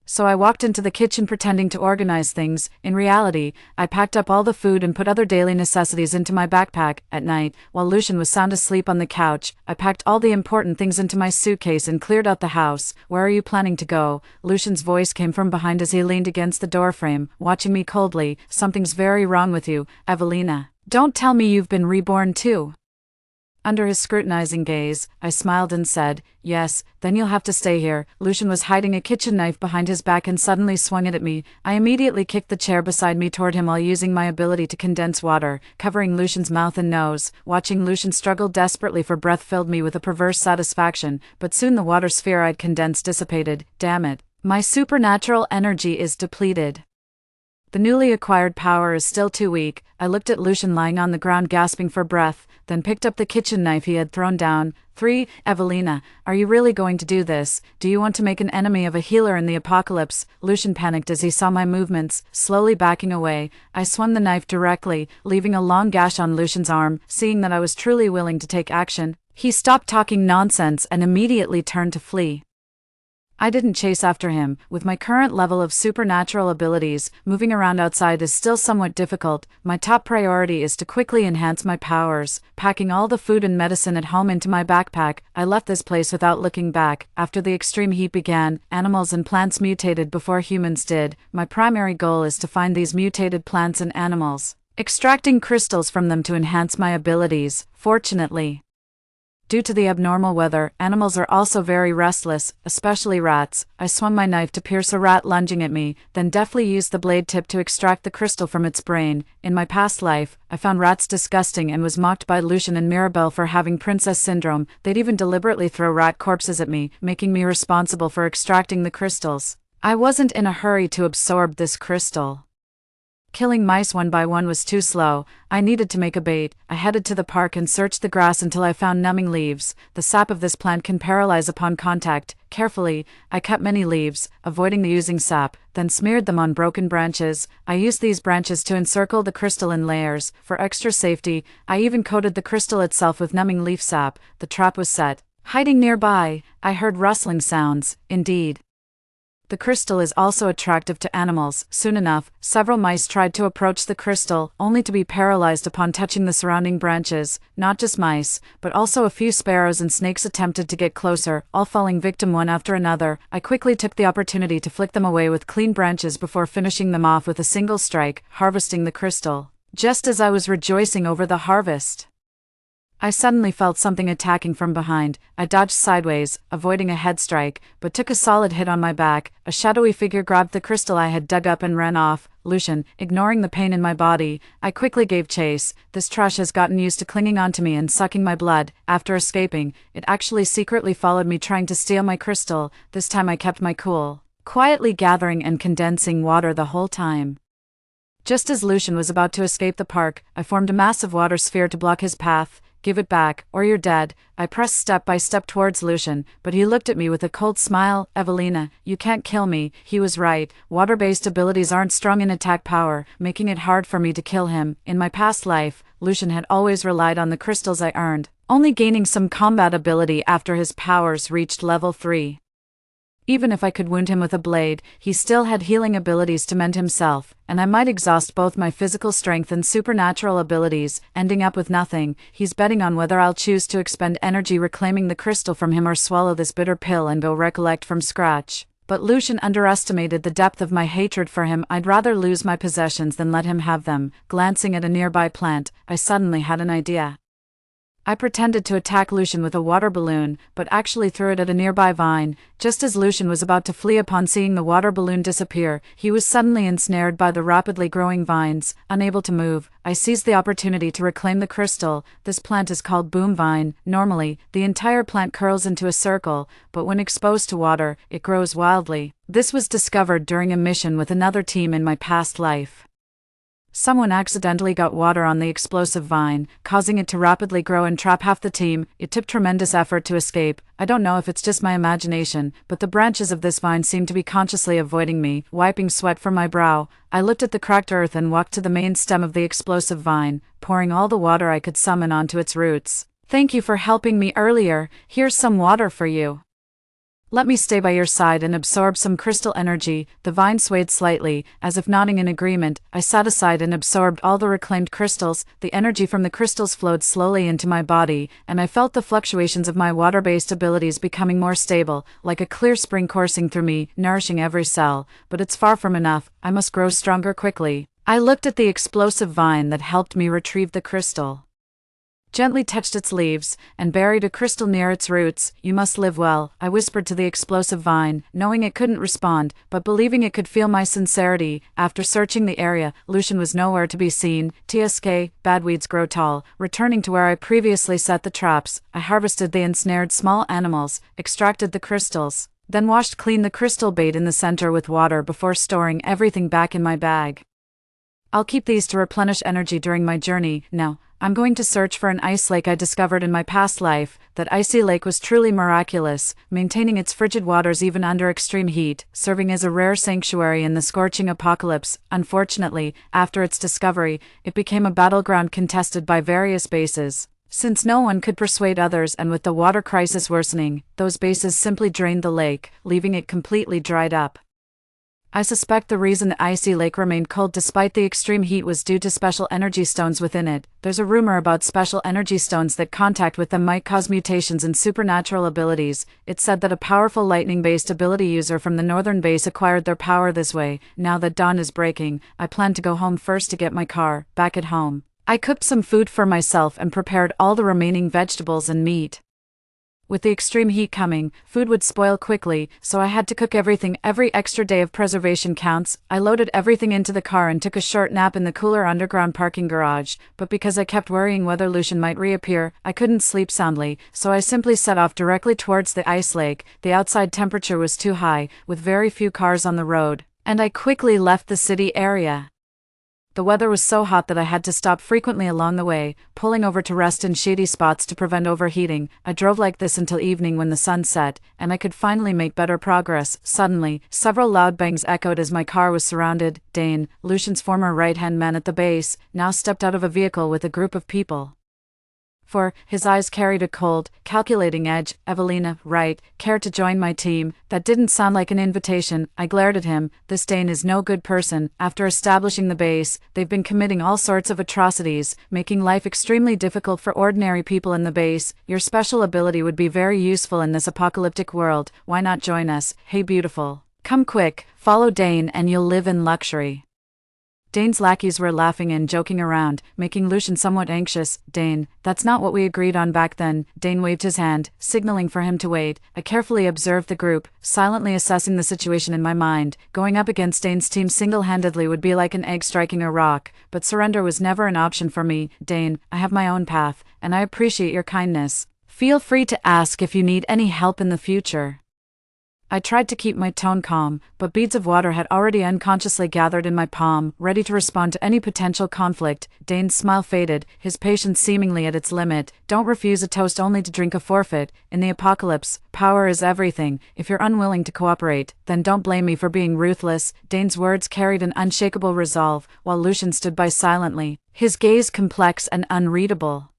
so I walked into the kitchen pretending to organize things. In reality, I packed up all the food and put other daily necessities into my backpack. At night, while Lucian was sound asleep on the couch, I packed all the important things into my suitcase and cleared out the house. "Where are you planning to go?" Lucian's voice came from behind as he leaned against the doorframe, watching me coldly. "Something's very wrong with you, Evelina. Don't tell me you've been reborn too." Under his scrutinizing gaze, I smiled and said, "Yes, then you'll have to stay here." Lucian was hiding a kitchen knife behind his back and suddenly swung it at me. I immediately kicked the chair beside me toward him while using my ability to condense water, covering Lucian's mouth and nose. Watching Lucian struggle desperately for breath filled me with a perverse satisfaction, but soon the water sphere I'd condensed dissipated. Damn it, my supernatural energy is depleted. The newly acquired power is still too weak. I looked at Lucian lying on the ground gasping for breath, then picked up the kitchen knife he had thrown down. 3. "Evelina, are you really going to do this? Do you want to make an enemy of a healer in the apocalypse?" Lucian panicked as he saw my movements, slowly backing away. I swung the knife directly, leaving a long gash on Lucian's arm. Seeing that I was truly willing to take action, he stopped talking nonsense and immediately turned to flee. I didn't chase after him. With my current level of supernatural abilities, moving around outside is still somewhat difficult. My top priority is to quickly enhance my powers. Packing all the food and medicine at home into my backpack, I left this place without looking back. After the extreme heat began, animals and plants mutated before humans did. My primary goal is to find these mutated plants and animals, extracting crystals from them to enhance my abilities. Fortunately, due to the abnormal weather, animals are also very restless, especially rats. I swung my knife to pierce a rat lunging at me, then deftly used the blade tip to extract the crystal from its brain. In my past life, I found rats disgusting and was mocked by Lucian and Mirabelle for having princess syndrome. They'd even deliberately throw rat corpses at me, making me responsible for extracting the crystals. I wasn't in a hurry to absorb this crystal. Killing mice one by one was too slow. I needed to make a bait. I headed to the park and searched the grass until I found numbing leaves. The sap of this plant can paralyze upon contact. Carefully, I cut many leaves, avoiding the oozing sap, then smeared them on broken branches. I used these branches to encircle the crystal in layers. For extra safety, I even coated the crystal itself with numbing leaf sap. The trap was set. Hiding nearby, I heard rustling sounds. Indeed, The crystal is also attractive to animals. Soon enough, several mice tried to approach the crystal, only to be paralyzed upon touching the surrounding branches. Not just mice, but also a few sparrows and snakes attempted to get closer, all falling victim one after another. I quickly took the opportunity to flick them away with clean branches before finishing them off with a single strike, harvesting the crystal. Just as I was rejoicing over the harvest, I suddenly felt something attacking from behind. I dodged sideways, avoiding a head strike, but took a solid hit on my back. A shadowy figure grabbed the crystal I had dug up and ran off. Lucian, ignoring the pain in my body, I quickly gave chase. This trash has gotten used to clinging onto me and sucking my blood. After escaping, it actually secretly followed me, trying to steal my crystal. This time I kept my cool, quietly gathering and condensing water the whole time. Just as Lucian was about to escape the park, I formed a massive water sphere to block his path. "Give it back, or you're dead." I pressed step by step towards Lucian, but he looked at me with a cold smile. "Evelina, you can't kill me." He was right. Water-based abilities aren't strong in attack power, making it hard for me to kill him. In my past life, Lucian had always relied on the crystals I earned, only gaining some combat ability after his powers reached level 3. Even if I could wound him with a blade, he still had healing abilities to mend himself, and I might exhaust both my physical strength and supernatural abilities, ending up with nothing. He's betting on whether I'll choose to expend energy reclaiming the crystal from him or swallow this bitter pill and go recollect from scratch. But Lucian underestimated the depth of my hatred for him. I'd rather lose my possessions than let him have them. Glancing at a nearby plant, I suddenly had an idea. I pretended to attack Lucian with a water balloon, but actually threw it at a nearby vine. Just as Lucian was about to flee upon seeing the water balloon disappear, he was suddenly ensnared by the rapidly growing vines. Unable to move, I seized the opportunity to reclaim the crystal. This plant is called boom vine. Normally, the entire plant curls into a circle, but when exposed to water, it grows wildly. This was discovered during a mission with another team in my past life. Someone accidentally got water on the explosive vine, causing it to rapidly grow and trap half the team. It took tremendous effort to escape. I don't know if it's just my imagination, but the branches of this vine seemed to be consciously avoiding me. Wiping sweat from my brow, I looked at the cracked earth and walked to the main stem of the explosive vine, pouring all the water I could summon onto its roots. "Thank you for helping me earlier. Here's some water for you. Let me stay by your side and absorb some crystal energy." The vine swayed slightly, as if nodding in agreement. I sat aside and absorbed all the reclaimed crystals. The energy from the crystals flowed slowly into my body, and I felt the fluctuations of my water-based abilities becoming more stable, like a clear spring coursing through me, nourishing every cell. But it's far from enough. I must grow stronger quickly. I looked at the explosive vine that helped me retrieve the crystal, gently touched its leaves, and buried a crystal near its roots. "You must live well," I whispered to the explosive vine, knowing it couldn't respond, but believing it could feel my sincerity. After searching the area, Lucian was nowhere to be seen. TSK, bad weeds grow tall. Returning to where I previously set the traps, I harvested the ensnared small animals, extracted the crystals, then washed clean the crystal bait in the center with water before storing everything back in my bag. I'll keep these to replenish energy during my journey. Now, I'm going to search for an ice lake I discovered in my past life. That icy lake was truly miraculous, maintaining its frigid waters even under extreme heat, serving as a rare sanctuary in the scorching apocalypse. Unfortunately, after its discovery, it became a battleground contested by various bases. Since no one could persuade others, and with the water crisis worsening, those bases simply drained the lake, leaving it completely dried up. I suspect the reason the icy lake remained cold despite the extreme heat was due to special energy stones within it. There's a rumor about special energy stones that contact with them might cause mutations in supernatural abilities. It's said that a powerful lightning-based ability user from the northern base acquired their power this way. Now that dawn is breaking, I plan to go home first to get my car. Back at home, I cooked some food for myself and prepared all the remaining vegetables and meat. With the extreme heat coming, food would spoil quickly, so I had to cook everything. Every extra day of preservation counts. I loaded everything into the car and took a short nap in the cooler underground parking garage, but because I kept worrying whether Lucian might reappear, I couldn't sleep soundly, so I simply set off directly towards the ice lake. The outside temperature was too high, with very few cars on the road, and I quickly left the city area. The weather was so hot that I had to stop frequently along the way, pulling over to rest in shady spots to prevent overheating. I drove like this until evening when the sun set, and I could finally make better progress. Suddenly, several loud bangs echoed as my car was surrounded. Dane, Lucian's former right-hand man at the base, now stepped out of a vehicle with a group of people. For his eyes carried a cold, calculating edge. Evelina, right, care to join my team? That didn't sound like an invitation. I glared at him. This Dane is no good person. After establishing the base, they've been committing all sorts of atrocities, making life extremely difficult for ordinary people in the base. Your special ability would be very useful in this apocalyptic world. Why not join us? Hey beautiful. Come quick, follow Dane and you'll live in luxury. Dane's lackeys were laughing and joking around, making Lucian somewhat anxious. Dane, that's not what we agreed on back then. Dane waved his hand, signaling for him to wait. I carefully observed the group, silently assessing the situation in my mind. Going up against Dane's team single-handedly would be like an egg striking a rock, but surrender was never an option for me. Dane, I have my own path, and I appreciate your kindness. Feel free to ask if you need any help in the future. I tried to keep my tone calm, but beads of water had already unconsciously gathered in my palm, ready to respond to any potential conflict. Dane's smile faded, his patience seemingly at its limit. Don't refuse a toast only to drink a forfeit. In the apocalypse, power is everything. If you're unwilling to cooperate, then don't blame me for being ruthless. Dane's words carried an unshakable resolve, while Lucian stood by silently, his gaze complex and unreadable.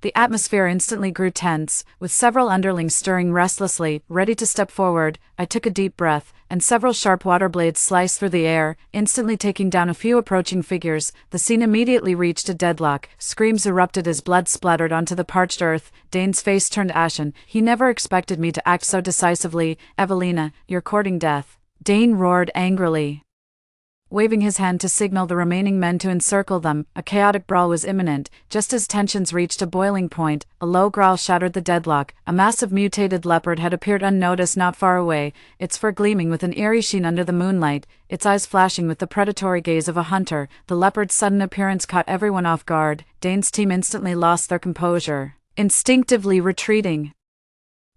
The atmosphere instantly grew tense, with several underlings stirring restlessly, ready to step forward. I took a deep breath, and several sharp water blades sliced through the air, instantly taking down a few approaching figures. The scene immediately reached a deadlock. Screams erupted as blood splattered onto the parched earth. Dane's face turned ashen. He never expected me to act so decisively. Evelina, you're courting death. Dane roared angrily, waving his hand to signal the remaining men to encircle them. A chaotic brawl was imminent. Just as tensions reached a boiling point, a low growl shattered the deadlock. A massive mutated leopard had appeared unnoticed not far away, its fur gleaming with an eerie sheen under the moonlight, its eyes flashing with the predatory gaze of a hunter. The leopard's sudden appearance caught everyone off guard. Dane's team instantly lost their composure, instinctively retreating,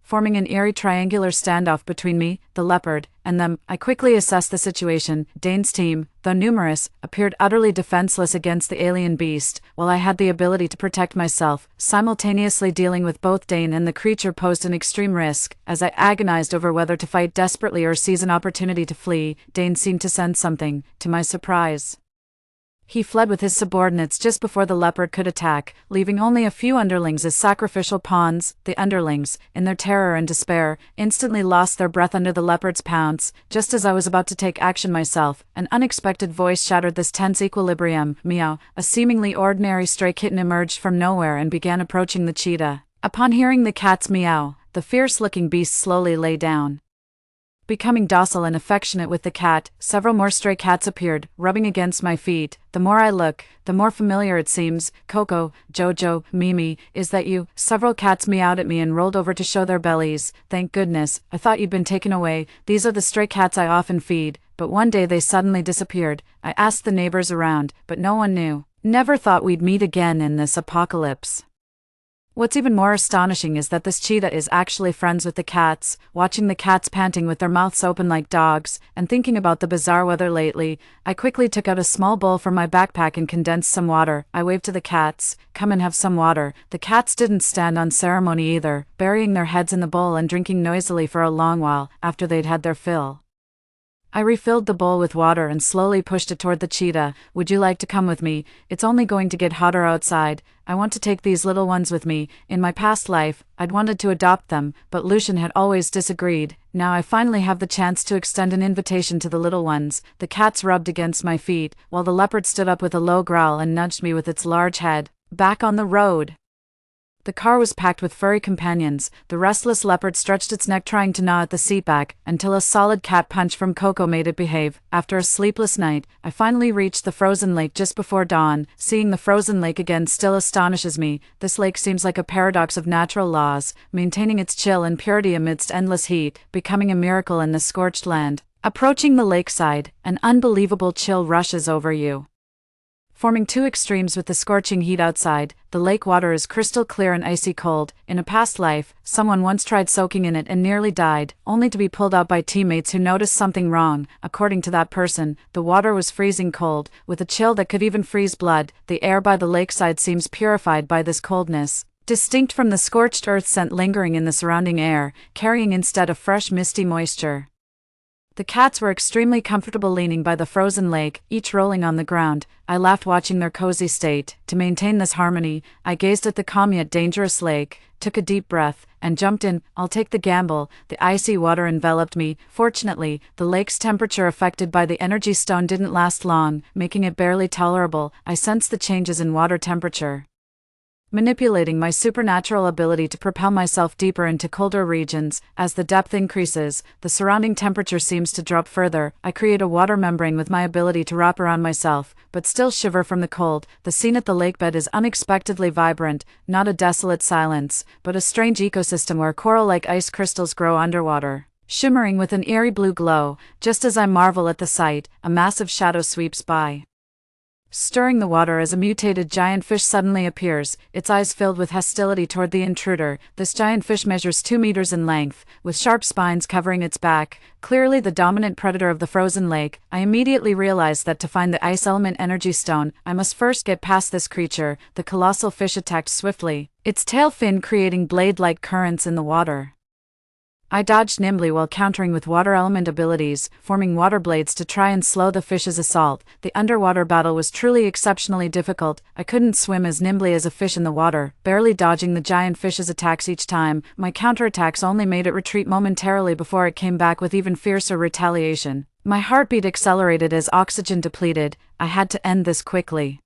forming an eerie triangular standoff between me, the leopard, and them. I quickly assessed the situation. Dane's team, though numerous, appeared utterly defenseless against the alien beast, while I had the ability to protect myself. Simultaneously dealing with both Dane and the creature posed an extreme risk. As I agonized over whether to fight desperately or seize an opportunity to flee, Dane seemed to sense something. To my surprise, he fled with his subordinates just before the leopard could attack, leaving only a few underlings as sacrificial pawns. The underlings, in their terror and despair, instantly lost their breath under the leopard's pounce. Just as I was about to take action myself, an unexpected voice shattered this tense equilibrium. Meow. A seemingly ordinary stray kitten emerged from nowhere and began approaching the cheetah. Upon hearing the cat's meow, the fierce-looking beast slowly lay down, becoming docile and affectionate with the cat. Several more stray cats appeared, rubbing against my feet. The more I look, the more familiar it seems. Coco, Jojo, Mimi, is that you? Several cats meowed at me and rolled over to show their bellies. Thank goodness, I thought you'd been taken away. These are the stray cats I often feed, but one day they suddenly disappeared. I asked the neighbors around, but no one knew. Never thought we'd meet again in this apocalypse. What's even more astonishing is that this cheetah is actually friends with the cats. Watching the cats panting with their mouths open like dogs, and thinking about the bizarre weather lately, I quickly took out a small bowl from my backpack and condensed some water. I waved to the cats, "Come and have some water." The cats didn't stand on ceremony either, burying their heads in the bowl and drinking noisily for a long while, after they'd had their fill. I refilled the bowl with water and slowly pushed it toward the cheetah. "Would you like to come with me? It's only going to get hotter outside. I want to take these little ones with me. In my past life, I'd wanted to adopt them, but Lucian had always disagreed. Now I finally have the chance to extend an invitation to the little ones." The cats rubbed against my feet, while the leopard stood up with a low growl and nudged me with its large head. Back on the road. The car was packed with furry companions. The restless leopard stretched its neck trying to gnaw at the seatback, until a solid cat punch from Coco made it behave. After a sleepless night, I finally reached the frozen lake just before dawn. Seeing the frozen lake again still astonishes me. This lake seems like a paradox of natural laws, maintaining its chill and purity amidst endless heat, becoming a miracle in this scorched land. Approaching the lakeside, an unbelievable chill rushes over you, forming two extremes with the scorching heat outside. The lake water is crystal clear and icy cold. In a past life, someone once tried soaking in it and nearly died, only to be pulled out by teammates who noticed something wrong. According to that person, the water was freezing cold, with a chill that could even freeze blood. The air by the lakeside seems purified by this coldness, distinct from the scorched earth scent lingering in the surrounding air, carrying instead a fresh misty moisture. The cats were extremely comfortable leaning by the frozen lake, each rolling on the ground. I laughed watching their cozy state. To maintain this harmony, I gazed at the calm yet dangerous lake, took a deep breath, and jumped in. I'll take the gamble. The icy water enveloped me. Fortunately, the lake's temperature affected by the energy stone didn't last long, making it barely tolerable. I sensed the changes in water temperature. Manipulating my supernatural ability to propel myself deeper into colder regions, as the depth increases, the surrounding temperature seems to drop further. I create a water membrane with my ability to wrap around myself, but still shiver from the cold. The scene at the lakebed is unexpectedly vibrant, not a desolate silence, but a strange ecosystem where coral-like ice crystals grow underwater, shimmering with an eerie blue glow. Just as I marvel at the sight, a massive shadow sweeps by, stirring the water as a mutated giant fish suddenly appears, its eyes filled with hostility toward the intruder. This giant fish measures 2 meters in length, with sharp spines covering its back, clearly the dominant predator of the frozen lake. I immediately realized that to find the ice element energy stone, I must first get past this creature. The colossal fish attacked swiftly, its tail fin creating blade-like currents in the water. I dodged nimbly while countering with water element abilities, forming water blades to try and slow the fish's assault. The underwater battle was truly exceptionally difficult. I couldn't swim as nimbly as a fish in the water, barely dodging the giant fish's attacks each time. My counterattacks only made it retreat momentarily before it came back with even fiercer retaliation. My heartbeat accelerated as oxygen depleted. I had to end this quickly.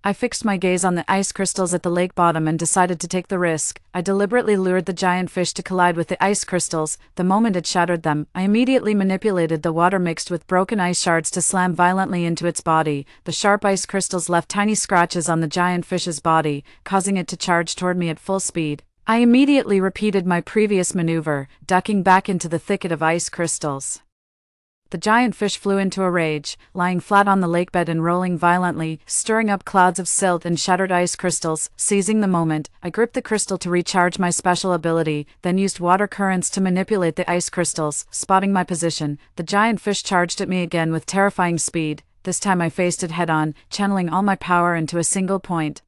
I fixed my gaze on the ice crystals at the lake bottom and decided to take the risk. I deliberately lured the giant fish to collide with the ice crystals. The moment it shattered them, I immediately manipulated the water mixed with broken ice shards to slam violently into its body. The sharp ice crystals left tiny scratches on the giant fish's body, causing it to charge toward me at full speed. I immediately repeated my previous maneuver, ducking back into the thicket of ice crystals. The giant fish flew into a rage, lying flat on the lakebed and rolling violently, stirring up clouds of silt and shattered ice crystals. Seizing the moment, I gripped the crystal to recharge my special ability, then used water currents to manipulate the ice crystals. Spotting my position, the giant fish charged at me again with terrifying speed. This time I faced it head-on, channeling all my power into a single point.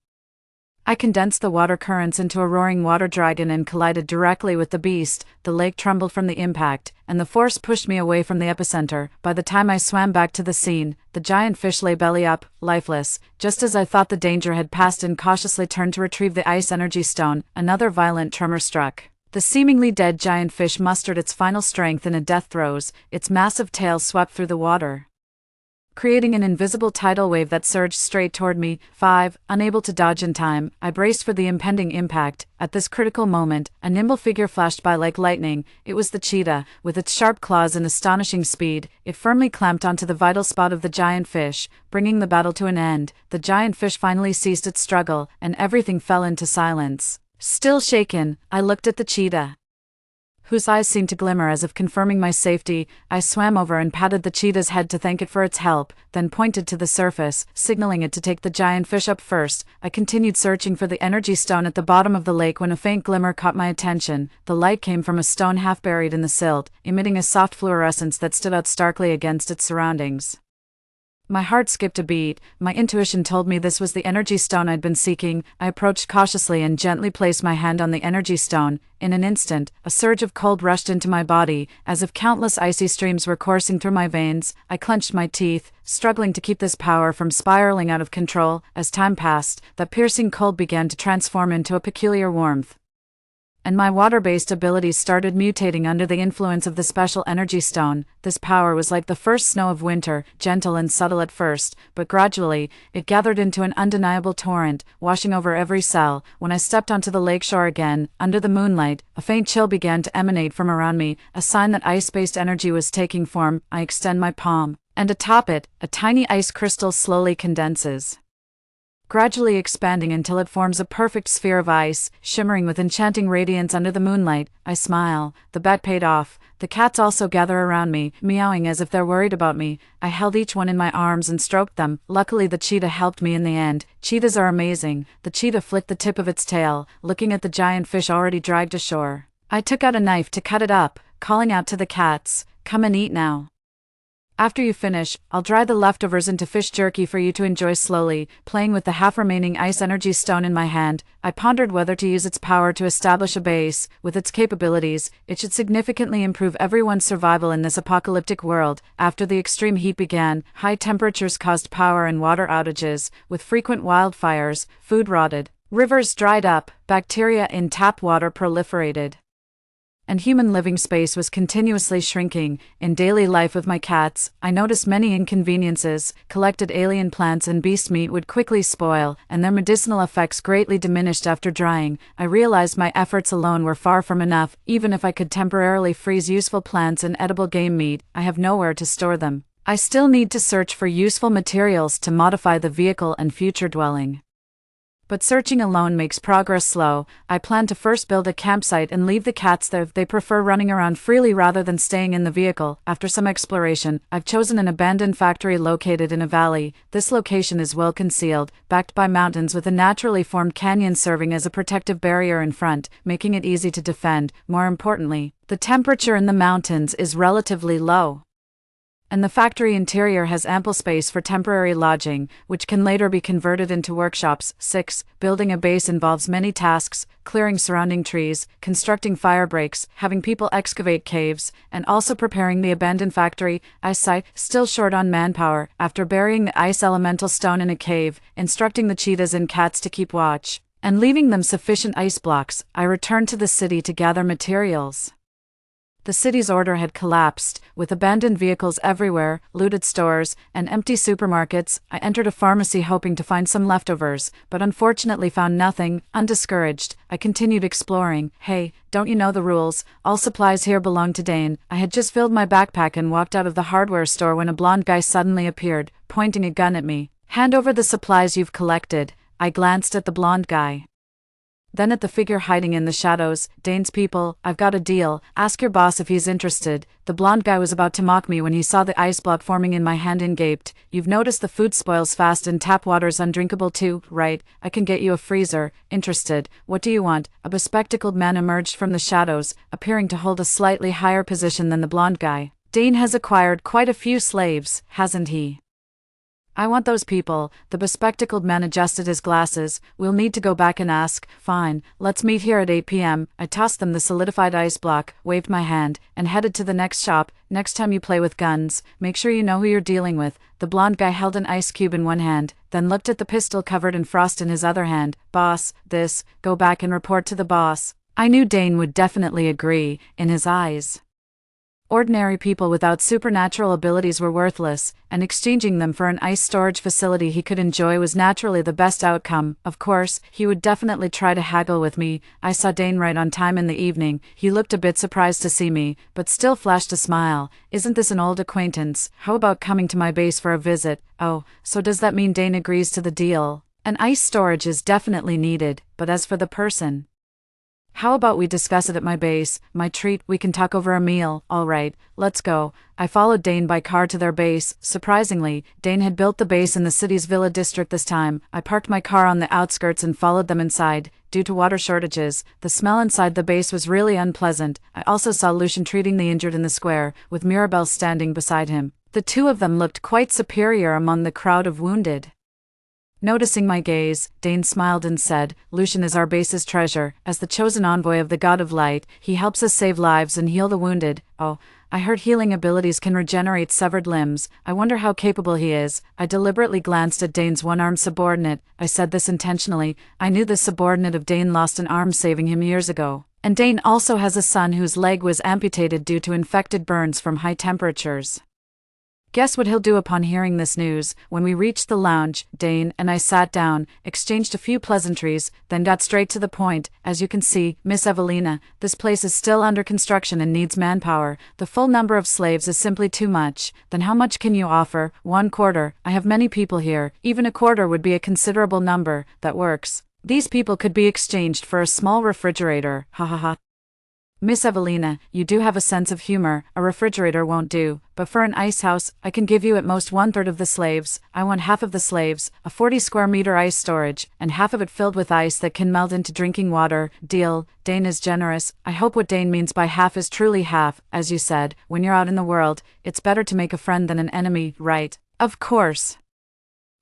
I condensed the water currents into a roaring water dragon and collided directly with the beast. The lake trembled from the impact, and the force pushed me away from the epicenter. By the time I swam back to the scene, the giant fish lay belly up, lifeless. Just as I thought the danger had passed and cautiously turned to retrieve the ice energy stone, another violent tremor struck. The seemingly dead giant fish mustered its final strength in a death throes. Its massive tail swept through the water, creating an invisible tidal wave that surged straight toward me. Unable to dodge in time, I braced for the impending impact. At this critical moment, a nimble figure flashed by like lightning. It was the cheetah. With its sharp claws and astonishing speed, it firmly clamped onto the vital spot of the giant fish, bringing the battle to an end. The giant fish finally ceased its struggle, and everything fell into silence. Still shaken, I looked at the cheetah, whose eyes seemed to glimmer as if confirming my safety. I swam over and patted the cheetah's head to thank it for its help, then pointed to the surface, signaling it to take the giant fish up first. I continued searching for the energy stone at the bottom of the lake when a faint glimmer caught my attention. The light came from a stone half buried in the silt, emitting a soft fluorescence that stood out starkly against its surroundings. My heart skipped a beat. My intuition told me this was the energy stone I'd been seeking. I approached cautiously and gently placed my hand on the energy stone. In an instant, a surge of cold rushed into my body, as if countless icy streams were coursing through my veins. I clenched my teeth, struggling to keep this power from spiraling out of control. As time passed, the piercing cold began to transform into a peculiar warmth, and my water-based abilities started mutating under the influence of the special energy stone. This power was like the first snow of winter, gentle and subtle at first, but gradually, it gathered into an undeniable torrent, washing over every cell. When I stepped onto the lakeshore again, under the moonlight, a faint chill began to emanate from around me, a sign that ice-based energy was taking form. I extend my palm, and atop it, a tiny ice crystal slowly condenses, gradually expanding until it forms a perfect sphere of ice, shimmering with enchanting radiance under the moonlight. I smile. The bet paid off. The cats also gather around me, meowing as if they're worried about me. I held each one in my arms and stroked them. Luckily the cheetah helped me in the end. Cheetahs are amazing. The cheetah flicked the tip of its tail, looking at the giant fish already dragged ashore. I took out a knife to cut it up, calling out to the cats, "Come and eat now." After you finish, I'll dry the leftovers into fish jerky for you to enjoy slowly. Playing with the half-remaining ice energy stone in my hand, I pondered whether to use its power to establish a base. With its capabilities, it should significantly improve everyone's survival in this apocalyptic world. After the extreme heat began, high temperatures caused power and water outages, with frequent wildfires, food rotted, rivers dried up, bacteria in tap water proliferated, and human living space was continuously shrinking. In daily life with my cats, I noticed many inconveniences. Collected alien plants and beast meat would quickly spoil, and their medicinal effects greatly diminished after drying. I realized my efforts alone were far from enough. Even if I could temporarily freeze useful plants and edible game meat, I have nowhere to store them. I still need to search for useful materials to modify the vehicle and future dwelling. But searching alone makes progress slow. I plan to first build a campsite and leave the cats there. They prefer running around freely rather than staying in the vehicle. After some exploration, I've chosen an abandoned factory located in a valley. This location is well concealed, backed by mountains with a naturally formed canyon serving as a protective barrier in front, making it easy to defend. More importantly, the temperature in the mountains is relatively low, and the factory interior has ample space for temporary lodging, which can later be converted into workshops. 6. Building a base involves many tasks: clearing surrounding trees, constructing fire breaks, having people excavate caves, and also preparing the abandoned factory. I sighed, still short on manpower. After burying the ice elemental stone in a cave, instructing the cheetahs and cats to keep watch, and leaving them sufficient ice blocks, I returned to the city to gather materials. The city's order had collapsed, with abandoned vehicles everywhere, looted stores, and empty supermarkets. I entered a pharmacy hoping to find some leftovers, but unfortunately found nothing. Undiscouraged, I continued exploring. Hey, don't you know the rules? All supplies here belong to Dane. I had just filled my backpack and walked out of the hardware store when a blonde guy suddenly appeared, pointing a gun at me. Hand over the supplies you've collected. I glanced at the blonde guy, then at the figure hiding in the shadows. Dane's people, I've got a deal. Ask your boss if he's interested. The blonde guy was about to mock me when he saw the ice block forming in my hand and gaped. You've noticed the food spoils fast and tap water's undrinkable too, right? I can get you a freezer. Interested. What do you want? A bespectacled man emerged from the shadows, appearing to hold a slightly higher position than the blonde guy. Dane has acquired quite a few slaves, hasn't he? I want those people. The bespectacled man adjusted his glasses. We'll need to go back and ask. Fine, let's meet here at 8 p.m. I tossed them the solidified ice block, waved my hand, and headed to the next shop. Next time you play with guns, make sure you know who you're dealing with. The blonde guy held an ice cube in one hand, then looked at the pistol covered in frost in his other hand. Boss, this, go back and report to the boss. I knew Dane would definitely agree. In his eyes, ordinary people without supernatural abilities were worthless, and exchanging them for an ice storage facility he could enjoy was naturally the best outcome. Of course, he would definitely try to haggle with me. I saw Dane right on time in the evening. He looked a bit surprised to see me, but still flashed a smile. Isn't this an old acquaintance? How about coming to my base for a visit? Oh, so does that mean Dane agrees to the deal? An ice storage is definitely needed, but as for the person, how about we discuss it at my base? My treat, we can talk over a meal. Alright, let's go. I followed Dane by car to their base. Surprisingly, Dane had built the base in the city's villa district this time. I parked my car on the outskirts and followed them inside. Due to water shortages, the smell inside the base was really unpleasant. I also saw Lucian treating the injured in the square, with Mirabelle standing beside him. The two of them looked quite superior among the crowd of wounded. Noticing my gaze, Dane smiled and said, Lucian is our base's treasure. As the chosen envoy of the God of Light, he helps us save lives and heal the wounded. Oh, I heard healing abilities can regenerate severed limbs. I wonder how capable he is. I deliberately glanced at Dane's one-armed subordinate. I said this intentionally. I knew the subordinate of Dane lost an arm saving him years ago. And Dane also has a son whose leg was amputated due to infected burns from high temperatures. Guess what he'll do upon hearing this news? When we reached the lounge, Dane and I sat down, exchanged a few pleasantries, then got straight to the point. As you can see, Miss Evelina, this place is still under construction and needs manpower. The full number of slaves is simply too much. Then how much can you offer? 1/4. I have many people here. Even 1/4 would be a considerable number. That works. These people could be exchanged for a small refrigerator. Ha ha ha. Miss Evelina, you do have a sense of humor. A refrigerator won't do, but for an ice house, I can give you at most 1/3 of the slaves. I want half of the slaves, a 40 square meter ice storage, and half of it filled with ice that can melt into drinking water. Deal. Dane is generous. I hope what Dane means by half is truly half. As you said, when you're out in the world, it's better to make a friend than an enemy, right? Of course.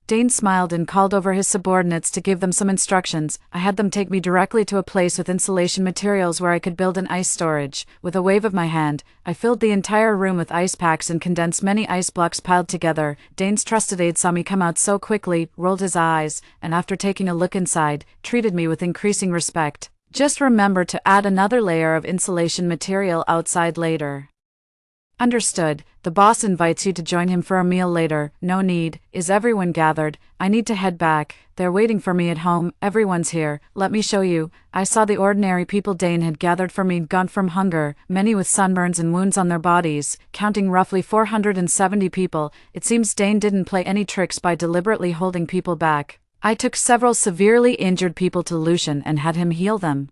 Dane smiled and called over his subordinates to give them some instructions. I had them take me directly to a place with insulation materials where I could build an ice storage. With a wave of my hand, I filled the entire room with ice packs and condensed many ice blocks piled together. Dane's trusted aide saw me come out so quickly, rolled his eyes, and after taking a look inside, treated me with increasing respect. Just remember to add another layer of insulation material outside later. Understood. The boss invites you to join him for a meal later. No need. Is everyone gathered? I need to head back. They're waiting for me at home. Everyone's here. Let me show you. I saw the ordinary people Dane had gathered for me gaunt from hunger, many with sunburns and wounds on their bodies, counting roughly 470 people. It seems Dane didn't play any tricks by deliberately holding people back. I took several severely injured people to Lucian and had him heal them.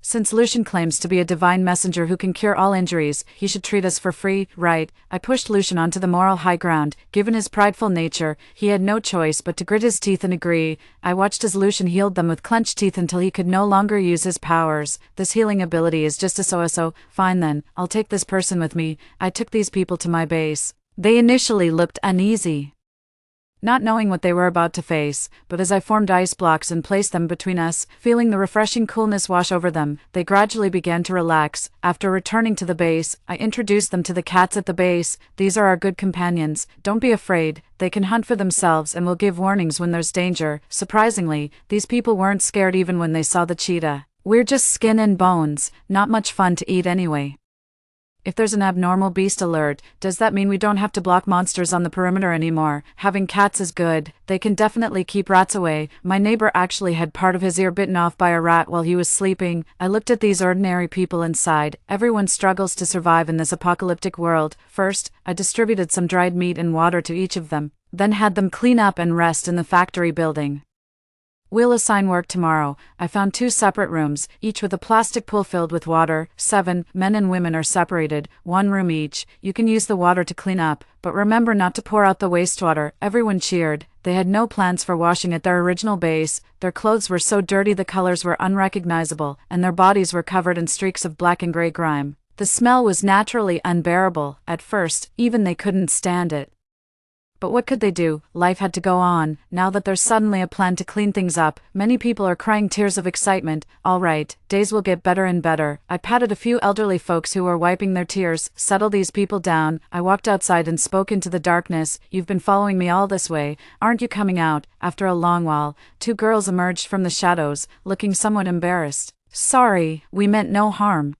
Since Lucian claims to be a divine messenger who can cure all injuries, he should treat us for free, right? I pushed Lucian onto the moral high ground. Given his prideful nature, he had no choice but to grit his teeth and agree. I watched as Lucian healed them with clenched teeth until he could no longer use his powers. This healing ability is just a so-so. Fine then, I'll take this person with me. I took these people to my base. They initially looked uneasy, not knowing what they were about to face, but as I formed ice blocks and placed them between us, feeling the refreshing coolness wash over them, they gradually began to relax. After returning to the base, I introduced them to the cats at the base. These are our good companions. Don't be afraid, they can hunt for themselves and will give warnings when there's danger. Surprisingly, these people weren't scared even when they saw the cheetah. We're just skin and bones, not much fun to eat anyway. If there's an abnormal beast alert, does that mean we don't have to block monsters on the perimeter anymore? Having cats is good. They can definitely keep rats away. My neighbor actually had part of his ear bitten off by a rat while he was sleeping. I looked at these ordinary people inside. Everyone struggles to survive in this apocalyptic world. First, I distributed some dried meat and water to each of them, then had them clean up and rest in the factory building. We'll assign work tomorrow. I found 2 separate rooms, each with a plastic pool filled with water. 7 men and women are separated, 1 room each. You can use the water to clean up, but remember not to pour out the wastewater. Everyone cheered. They had no plans for washing at their original base. Their clothes were so dirty the colors were unrecognizable, and their bodies were covered in streaks of black and gray grime. The smell was naturally unbearable. At first, even they couldn't stand it. But what could they do? Life had to go on. Now that there's suddenly a plan to clean things up, many people are crying tears of excitement. All right, days will get better and better. I patted a few elderly folks who were wiping their tears. Settle these people down. I walked outside and spoke into the darkness. You've been following me all this way. Aren't you coming out? After a long while, 2 girls emerged from the shadows, looking somewhat embarrassed. Sorry, we meant no harm.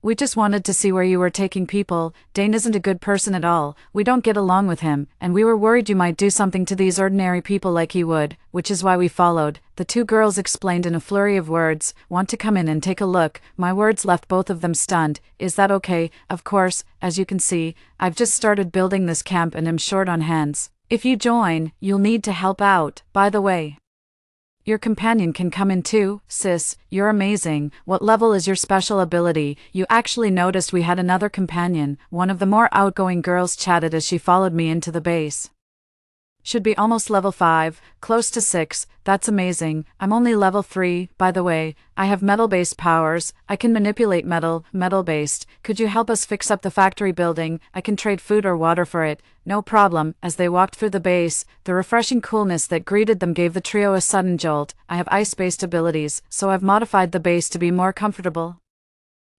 We just wanted to see where you were taking people. Dane isn't a good person at all. We don't get along with him, and we were worried you might do something to these ordinary people like he would, which is why we followed. The 2 girls explained in a flurry of words. Want to come in and take a look? My words left both of them stunned. Is that okay? Of course, as you can see, I've just started building this camp and am short on hands. If you join, you'll need to help out. By the way, your companion can come in too. Sis, you're amazing. What level is your special ability? You actually noticed we had another companion. One of the more outgoing girls chatted as she followed me into the base. Should be almost level 5, close to 6, that's amazing. I'm only level 3, by the way. I have metal-based powers. I can manipulate metal-based. Could you help us fix up the factory building? I can trade food or water for it. No problem. As they walked through the base, the refreshing coolness that greeted them gave the trio a sudden jolt. I have ice-based abilities, so I've modified the base to be more comfortable.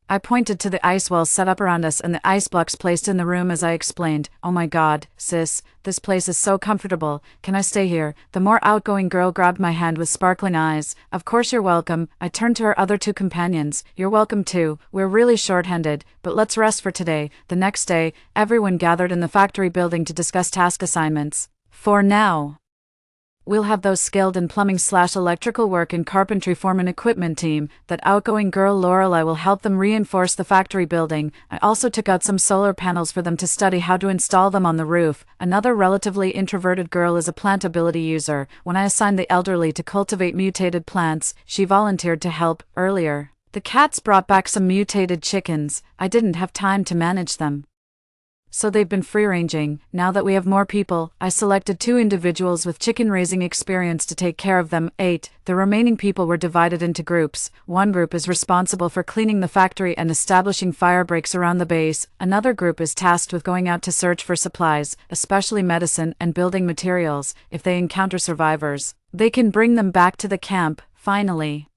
I pointed to the ice walls set up around us and the ice blocks placed in the room as I explained. Oh my god, sis, this place is so comfortable. Can I stay here? The more outgoing girl grabbed my hand with sparkling eyes. Of course you're welcome. I turned to her other 2 companions. You're welcome too. We're really short-handed, but let's rest for today. The next day, everyone gathered in the factory building to discuss task assignments. For now, we'll have those skilled in plumbing/electrical work and carpentry form an equipment team. That outgoing girl Lorelei will help them reinforce the factory building. I also took out some solar panels for them to study how to install them on the roof. Another relatively introverted girl is a plant ability user. When I assigned the elderly to cultivate mutated plants, she volunteered to help. Earlier, The cats brought back some mutated chickens. I didn't have time to manage them. So they've been free-ranging. Now that we have more people, I selected 2 individuals with chicken-raising experience to take care of them. 8. The remaining people were divided into groups. One group is responsible for cleaning the factory and establishing fire breaks around the base. Another group is tasked with going out to search for supplies, especially medicine and building materials. If they encounter survivors, they can bring them back to the camp. Finally,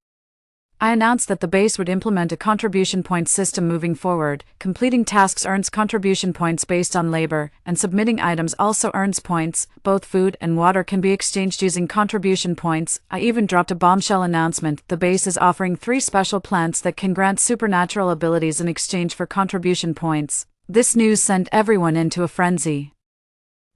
I announced that the base would implement a contribution point system moving forward. Completing tasks earns contribution points based on labor, and submitting items also earns points. Both food and water can be exchanged using contribution points. I even dropped a bombshell announcement. The base is offering 3 special plants that can grant supernatural abilities in exchange for contribution points. This news sent everyone into a frenzy.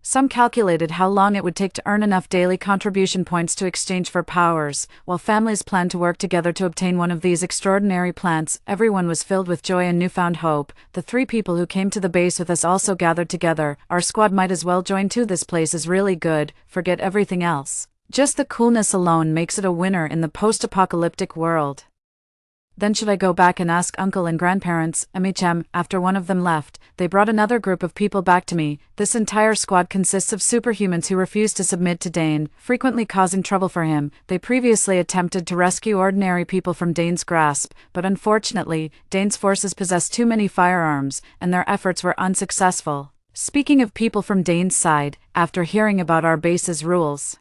Some calculated how long it would take to earn enough daily contribution points to exchange for powers. While families planned to work together to obtain one of these extraordinary plants, everyone was filled with joy and newfound hope. The 3 people who came to the base with us also gathered together. Our squad might as well join too. This place is really good. Forget everything else. Just the coolness alone makes it a winner in the post-apocalyptic world. Then should I go back and ask uncle and grandparents? After one of them left, they brought another group of people back to me. This entire squad consists of superhumans who refuse to submit to Dane, frequently causing trouble for him. They previously attempted to rescue ordinary people from Dane's grasp, but unfortunately, Dane's forces possess too many firearms, and their efforts were unsuccessful. Speaking of people from Dane's side, after hearing about our base's rules,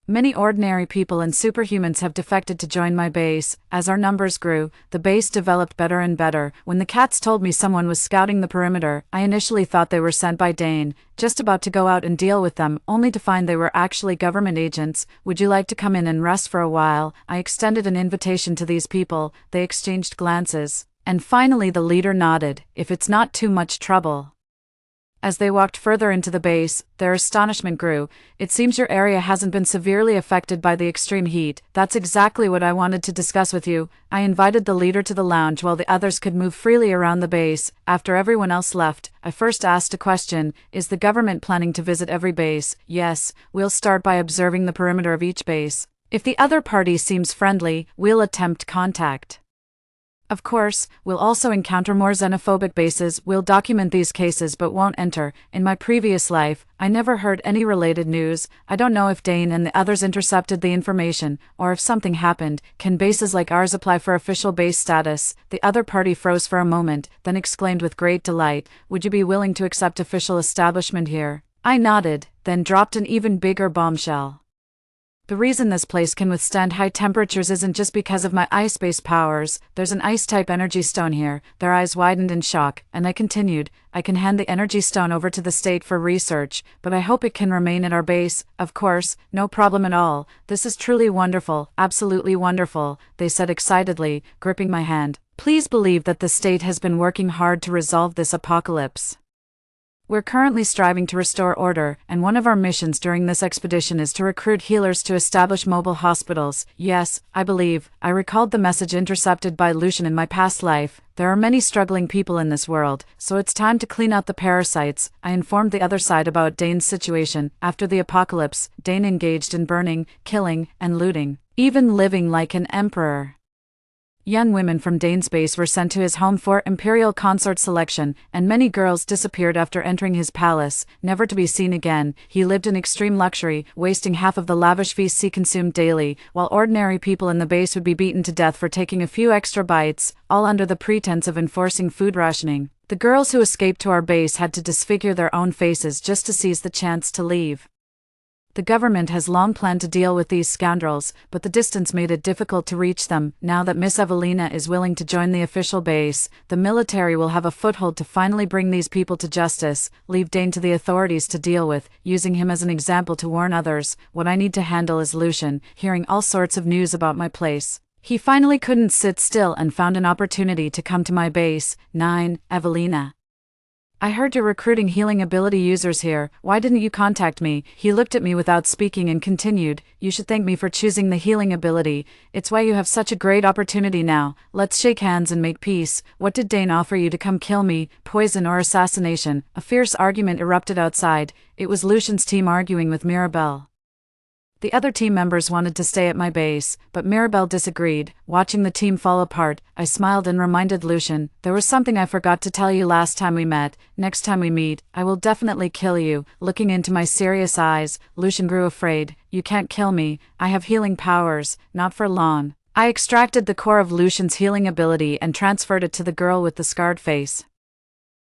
many ordinary people and superhumans have defected to join my base. As our numbers grew, the base developed better and better. When the cats told me someone was scouting the perimeter, I initially thought they were sent by Dane, just about to go out and deal with them, only to find they were actually government agents. Would you like to come in and rest for a while? I extended an invitation to these people. They exchanged glances, and finally the leader nodded. If it's not too much trouble. As they walked further into the base, their astonishment grew. It seems your area hasn't been severely affected by the extreme heat. That's exactly what I wanted to discuss with you. I invited the leader to the lounge while the others could move freely around the base. After everyone else left, I first asked a question. Is the government planning to visit every base? Yes, we'll start by observing the perimeter of each base. If the other party seems friendly, we'll attempt contact. Of course, we'll also encounter more xenophobic bases. We'll document these cases but won't enter. In my previous life, I never heard any related news. I don't know if Dane and the others intercepted the information, or if something happened. Can bases like ours apply for official base status? The other party froze for a moment, then exclaimed with great delight, "Would you be willing to accept official establishment here?" I nodded, then dropped an even bigger bombshell. The reason this place can withstand high temperatures isn't just because of my ice-based powers. There's an ice-type energy stone here. Their eyes widened in shock, and I continued, I can hand the energy stone over to the state for research, but I hope it can remain at our base. Of course, no problem at all. This is truly wonderful, absolutely wonderful, they said excitedly, gripping my hand. Please believe that the state has been working hard to resolve this apocalypse. We're currently striving to restore order, and one of our missions during this expedition is to recruit healers to establish mobile hospitals. Yes, I believe, I recalled the message intercepted by Lucian in my past life. There are many struggling people in this world, so it's time to clean out the parasites. I informed the other side about Dane's situation. After the apocalypse, Dane engaged in burning, killing, and looting, even living like an emperor. Young women from Dane's base were sent to his home for imperial consort selection, and many girls disappeared after entering his palace, never to be seen again. He lived in extreme luxury, wasting half of the lavish feasts he consumed daily, while ordinary people in the base would be beaten to death for taking a few extra bites, all under the pretense of enforcing food rationing. The girls who escaped to our base had to disfigure their own faces just to seize the chance to leave. The government has long planned to deal with these scoundrels, but the distance made it difficult to reach them. Now that Miss Evelina is willing to join the official base, the military will have a foothold to finally bring these people to justice, leave Dane to the authorities to deal with, using him as an example to warn others. What I need to handle is Lucian, hearing all sorts of news about my place. He finally couldn't sit still and found an opportunity to come to my base. 9. Evelina. I heard you're recruiting healing ability users here. Why didn't you contact me? He looked at me without speaking and continued, you should thank me for choosing the healing ability. It's why you have such a great opportunity now. Let's shake hands and make peace. What did Dane offer you to come kill me? Poison or assassination? A fierce argument erupted outside. It was Lucian's team arguing with Mirabelle. The other team members wanted to stay at my base, but Mirabelle disagreed. Watching the team fall apart, I smiled and reminded Lucian, "There was something I forgot to tell you last time we met. Next time we meet, I will definitely kill you." Looking into my serious eyes, Lucian grew afraid. "You can't kill me. I have healing powers, not for long." I extracted the core of Lucian's healing ability and transferred it to the girl with the scarred face.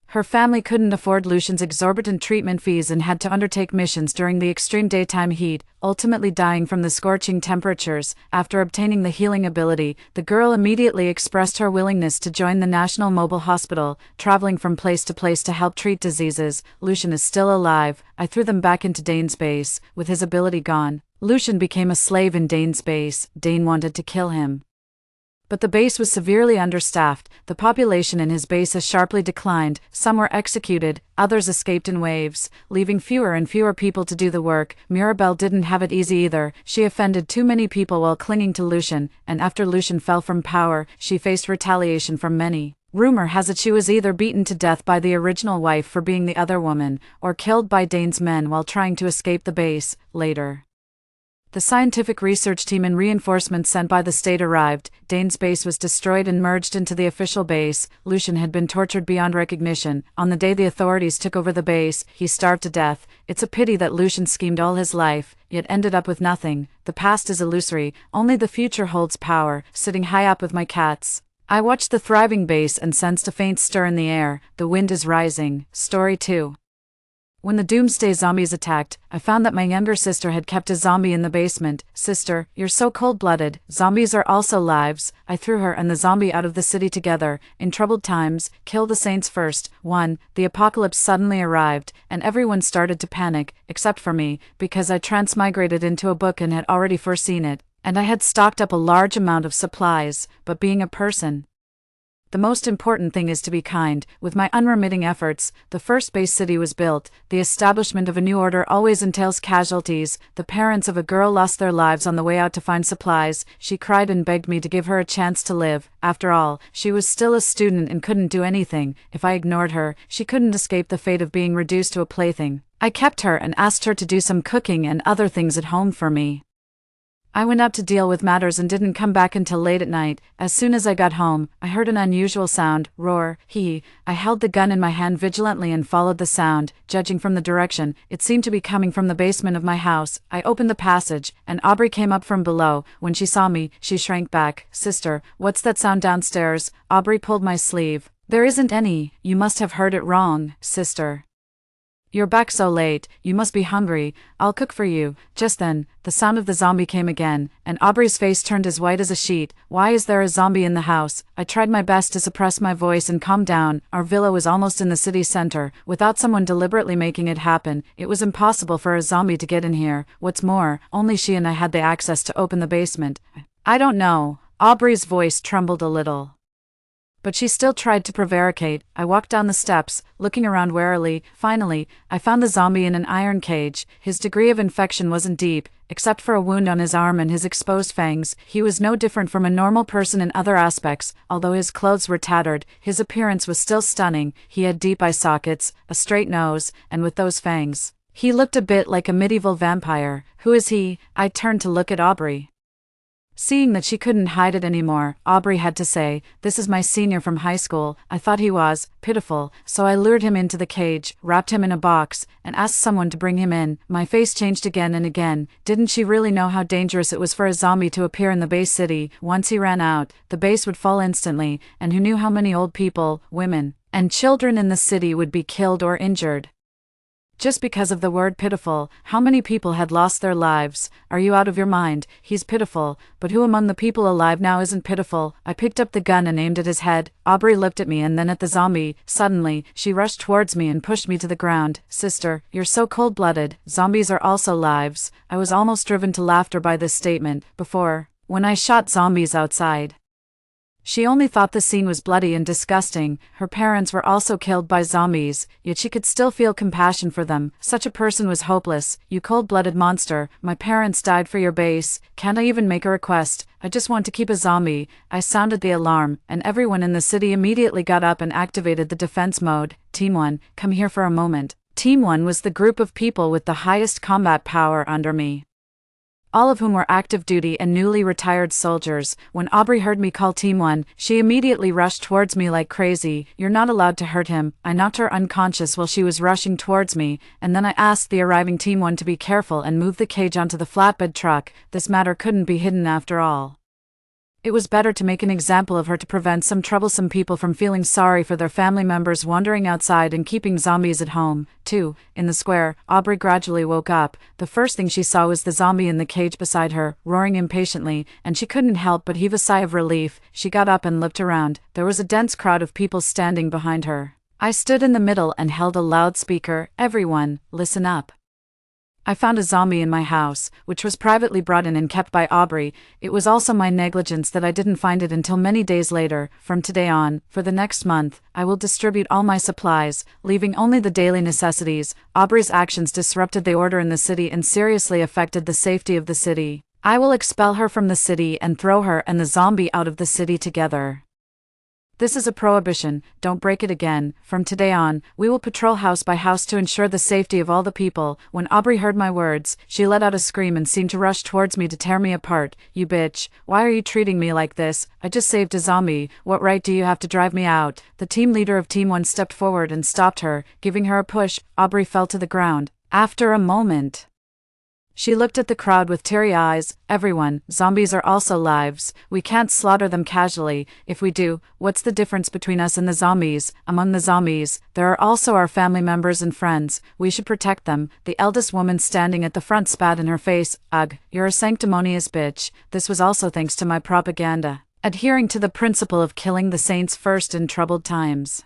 Her family couldn't afford Lucian's exorbitant treatment fees and had to undertake missions during the extreme daytime heat, ultimately dying from the scorching temperatures. After obtaining the healing ability, the girl immediately expressed her willingness to join the National Mobile Hospital, traveling from place to place to help treat diseases. Lucian is still alive. I threw them back into Dane's base. With his ability gone, Lucian became a slave in Dane's base. Dane wanted to kill him, but the base was severely understaffed. The population in his base has sharply declined. Some were executed, others escaped in waves, leaving fewer and fewer people to do the work. Mirabelle didn't have it easy either. She offended too many people while clinging to Lucian, and after Lucian fell from power, she faced retaliation from many. Rumor has it she was either beaten to death by the original wife for being the other woman, or killed by Dane's men while trying to escape the base. Later, the scientific research team and reinforcements sent by the state arrived. Dane's base was destroyed and merged into the official base. Lucian had been tortured beyond recognition. On the day the authorities took over the base, he starved to death. It's a pity that Lucian schemed all his life, yet ended up with nothing. The past is illusory, only the future holds power. Sitting high up with my cats, I watched the thriving base and sensed a faint stir in the air. The wind is rising. Story 2. When the doomsday zombies attacked, I found that my younger sister had kept a zombie in the basement. "Sister, you're so cold-blooded. Zombies are also lives." I threw her and the zombie out of the city together. In troubled times, kill the saints first. 1. The apocalypse suddenly arrived, and everyone started to panic, except for me, because I transmigrated into a book and had already foreseen it, and I had stocked up a large amount of supplies. But being a person, the most important thing is to be kind. With my unremitting efforts, the first base city was built. The establishment of a new order always entails casualties. The parents of a girl lost their lives on the way out to find supplies. She cried and begged me to give her a chance to live. After all, she was still a student and couldn't do anything. If I ignored her, she couldn't escape the fate of being reduced to a plaything. I kept her and asked her to do some cooking and other things at home for me. I went out to deal with matters and didn't come back until late at night. As soon as I got home, I heard an unusual sound. Roar. I held the gun in my hand vigilantly and followed the sound. Judging from the direction, it seemed to be coming from the basement of my house. I opened the passage, and Aubrey came up from below. When she saw me, she shrank back. "Sister, what's that sound downstairs?" Aubrey pulled my sleeve. "There isn't any. You must have heard it wrong, sister. You're back so late, you must be hungry. I'll cook for you." Just then, the sound of the zombie came again, and Aubrey's face turned as white as a sheet. "Why is there a zombie in the house?" I tried my best to suppress my voice and calm down. Our villa was almost in the city center. Without someone deliberately making it happen, it was impossible for a zombie to get in here. What's more, only she and I had the access to open the basement. "I don't know." Aubrey's voice trembled a little, but she still tried to prevaricate. I walked down the steps, looking around warily. Finally, I found the zombie in an iron cage. His degree of infection wasn't deep, except for a wound on his arm and his exposed fangs. He was no different from a normal person in other aspects. Although his clothes were tattered, his appearance was still stunning. He had deep eye sockets, a straight nose, and with those fangs, he looked a bit like a medieval vampire. "Who is he?" I turned to look at Aubrey. Seeing that she couldn't hide it anymore, Aubrey had to say, "This is my senior from high school." I thought he was pitiful, so I lured him into the cage, wrapped him in a box, and asked someone to bring him in. My face changed again and again. Didn't she really know how dangerous it was for a zombie to appear in the base city? Once he ran out, the base would fall instantly, and who knew how many old people, women, and children in the city would be killed or injured just because of the word pitiful. How many people had lost their lives? "Are you out of your mind? He's pitiful, but who among the people alive now isn't pitiful?" I picked up the gun and aimed at his head. Aubrey looked at me and then at the zombie. Suddenly, she rushed towards me and pushed me to the ground. "Sister, you're so cold-blooded. Zombies are also lives." I was almost driven to laughter by this statement. Before, when I shot zombies outside, she only thought the scene was bloody and disgusting. Her parents were also killed by zombies, yet she could still feel compassion for them. Such a person was hopeless. "You cold-blooded monster. My parents died for your base. Can't I even make a request? I just want to keep a zombie." I sounded the alarm, and everyone in the city immediately got up and activated the defense mode. "Team 1, come here for a moment." Team 1 was the group of people with the highest combat power under me. all of whom were active duty and newly retired soldiers. When Aubrey heard me call Team 1, she immediately rushed towards me like crazy. "You're not allowed to hurt him." I knocked her unconscious while she was rushing towards me, and then I asked the arriving Team 1 to be careful and move the cage onto the flatbed truck. This matter couldn't be hidden after all. It was better to make an example of her to prevent some troublesome people from feeling sorry for their family members wandering outside and keeping zombies at home. 2. In the square, Aubrey gradually woke up. The first thing she saw was the zombie in the cage beside her, roaring impatiently, and she couldn't help but heave a sigh of relief. She got up and looked around. There was a dense crowd of people standing behind her. I stood in the middle and held a loudspeaker. "Everyone, listen up. I found a zombie in my house, which was privately brought in and kept by Aubrey. It was also my negligence that I didn't find it until many days later. From today on, for the next month, I will distribute all my supplies, leaving only the daily necessities." Aubrey's actions disrupted the order in the city and seriously affected the safety of the city. I will expel her from the city and throw her and the zombie out of the city together. This is a prohibition, don't break it again. From today on, we will patrol house by house to ensure the safety of all the people. When Aubrey heard my words, she let out a scream and seemed to rush towards me to tear me apart. "You bitch, why are you treating me like this? I just saved a zombie. What right do you have to drive me out?" The team leader of Team 1 stepped forward and stopped her, giving her a push. Aubrey fell to the ground. After a moment, she looked at the crowd with teary eyes. "Everyone, zombies are also lives. We can't slaughter them casually. If we do, what's the difference between us and the zombies? Among the zombies, there are also our family members and friends. We should protect them." The eldest woman standing at the front spat in her face. "Ugh, you're a sanctimonious bitch. This was also thanks to my propaganda, adhering to the principle of killing the saints first in troubled times.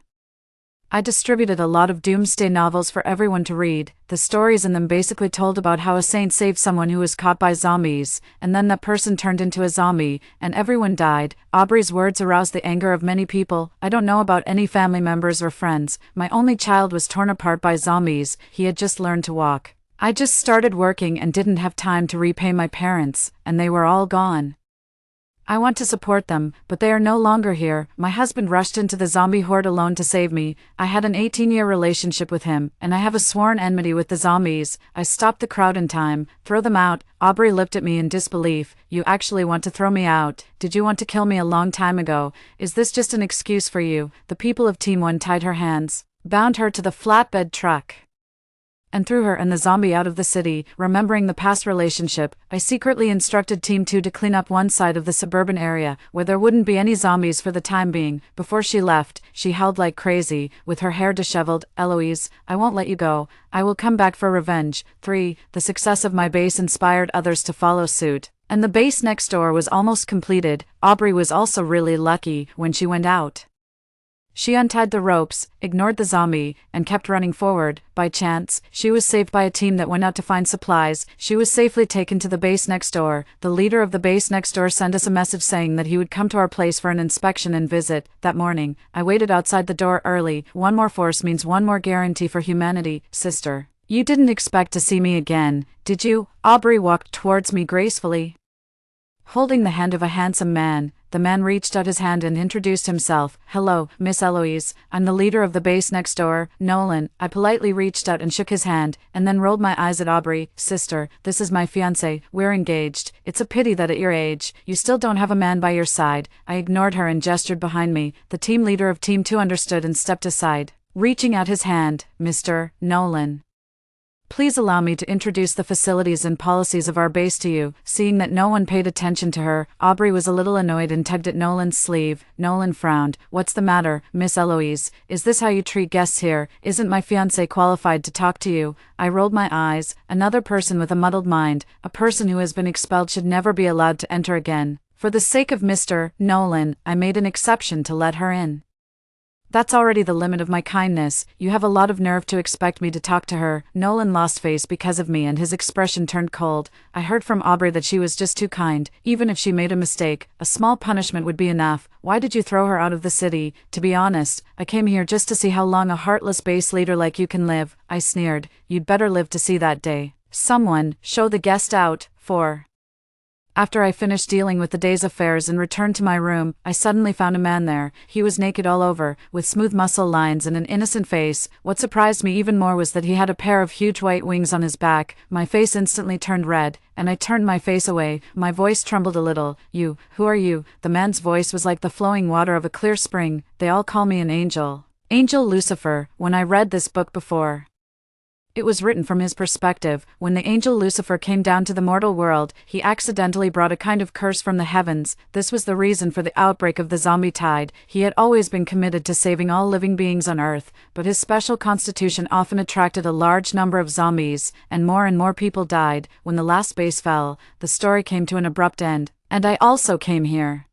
I distributed a lot of doomsday novels for everyone to read. The stories in them basically told about how a saint saved someone who was caught by zombies, and then that person turned into a zombie, and everyone died." Aubrey's words aroused the anger of many people. "I don't know about any family members or friends. My only child was torn apart by zombies. He had just learned to walk. I just started working and didn't have time to repay my parents, and they were all gone. I want to support them, but they are no longer here. My husband rushed into the zombie horde alone to save me. I had an 18-year relationship with him, and I have a sworn enmity with the zombies. I stopped the crowd in time. Throw them out." Aubrey looked at me in disbelief. "You actually want to throw me out? Did you want to kill me a long time ago? Is this just an excuse for you?" The people of Team 1 tied her hands, bound her to the flatbed truck, and threw her and the zombie out of the city. Remembering the past relationship, I secretly instructed Team 2 to clean up one side of the suburban area, where there wouldn't be any zombies for the time being. Before she left, she howled like crazy, with her hair disheveled. "Eloise, I won't let you go. I will come back for revenge." 3. The success of my base inspired others to follow suit, and the base next door was almost completed. Aubrey was also really lucky. When she went out, she untied the ropes, ignored the zombie, and kept running forward. By chance, she was saved by a team that went out to find supplies. She was safely taken to the base next door. The leader of the base next door sent us a message saying that he would come to our place for an inspection and visit. That morning, I waited outside the door early. One more force means one more guarantee for humanity. "Sister, you didn't expect to see me again, did you?" Aubrey walked towards me gracefully, holding the hand of a handsome man. The man reached out his hand and introduced himself. "Hello, Miss Eloise. I'm the leader of the base next door, Nolan." I politely reached out and shook his hand, and then rolled my eyes at Aubrey. "Sister, this is my fiancé. We're engaged. It's a pity that at your age, you still don't have a man by your side." I ignored her and gestured behind me. The team leader of Team 2 understood and stepped aside, reaching out his hand. "Mr. Nolan, please allow me to introduce the facilities and policies of our base to you." Seeing that no one paid attention to her, Aubrey was a little annoyed and tugged at Nolan's sleeve. Nolan frowned. "What's the matter, Miss Eloise? Is this how you treat guests here? Isn't my fiancé qualified to talk to you?" I rolled my eyes. Another person with a muddled mind. A person who has been expelled should never be allowed to enter again. For the sake of Mr. Nolan, I made an exception to let her in. "That's already the limit of my kindness. You have a lot of nerve to expect me to talk to her." Nolan lost face because of me and his expression turned cold. I heard from Aubrey that she was just too kind. Even if she made a mistake, a small punishment would be enough. "Why did you throw her out of the city?" "To be honest, I came here just to see how long a heartless base leader like you can live." I sneered. "You'd better live to see that day." "Someone, show the guest out." 4. After I finished dealing with the day's affairs and returned to my room, I suddenly found a man there. He was naked all over, with smooth muscle lines and an innocent face. What surprised me even more was that he had a pair of huge white wings on his back. My face instantly turned red, and I turned my face away. My voice trembled a little. "You, who are you?" The man's voice was like the flowing water of a clear spring. "They all call me an angel. Angel Lucifer." When I read this book before, it was written from his perspective. When the angel Lucifer came down to the mortal world, he accidentally brought a kind of curse from the heavens. This was the reason for the outbreak of the zombie tide. He had always been committed to saving all living beings on Earth, but his special constitution often attracted a large number of zombies, and more people died. When the last base fell, the story came to an abrupt end, and I also came here.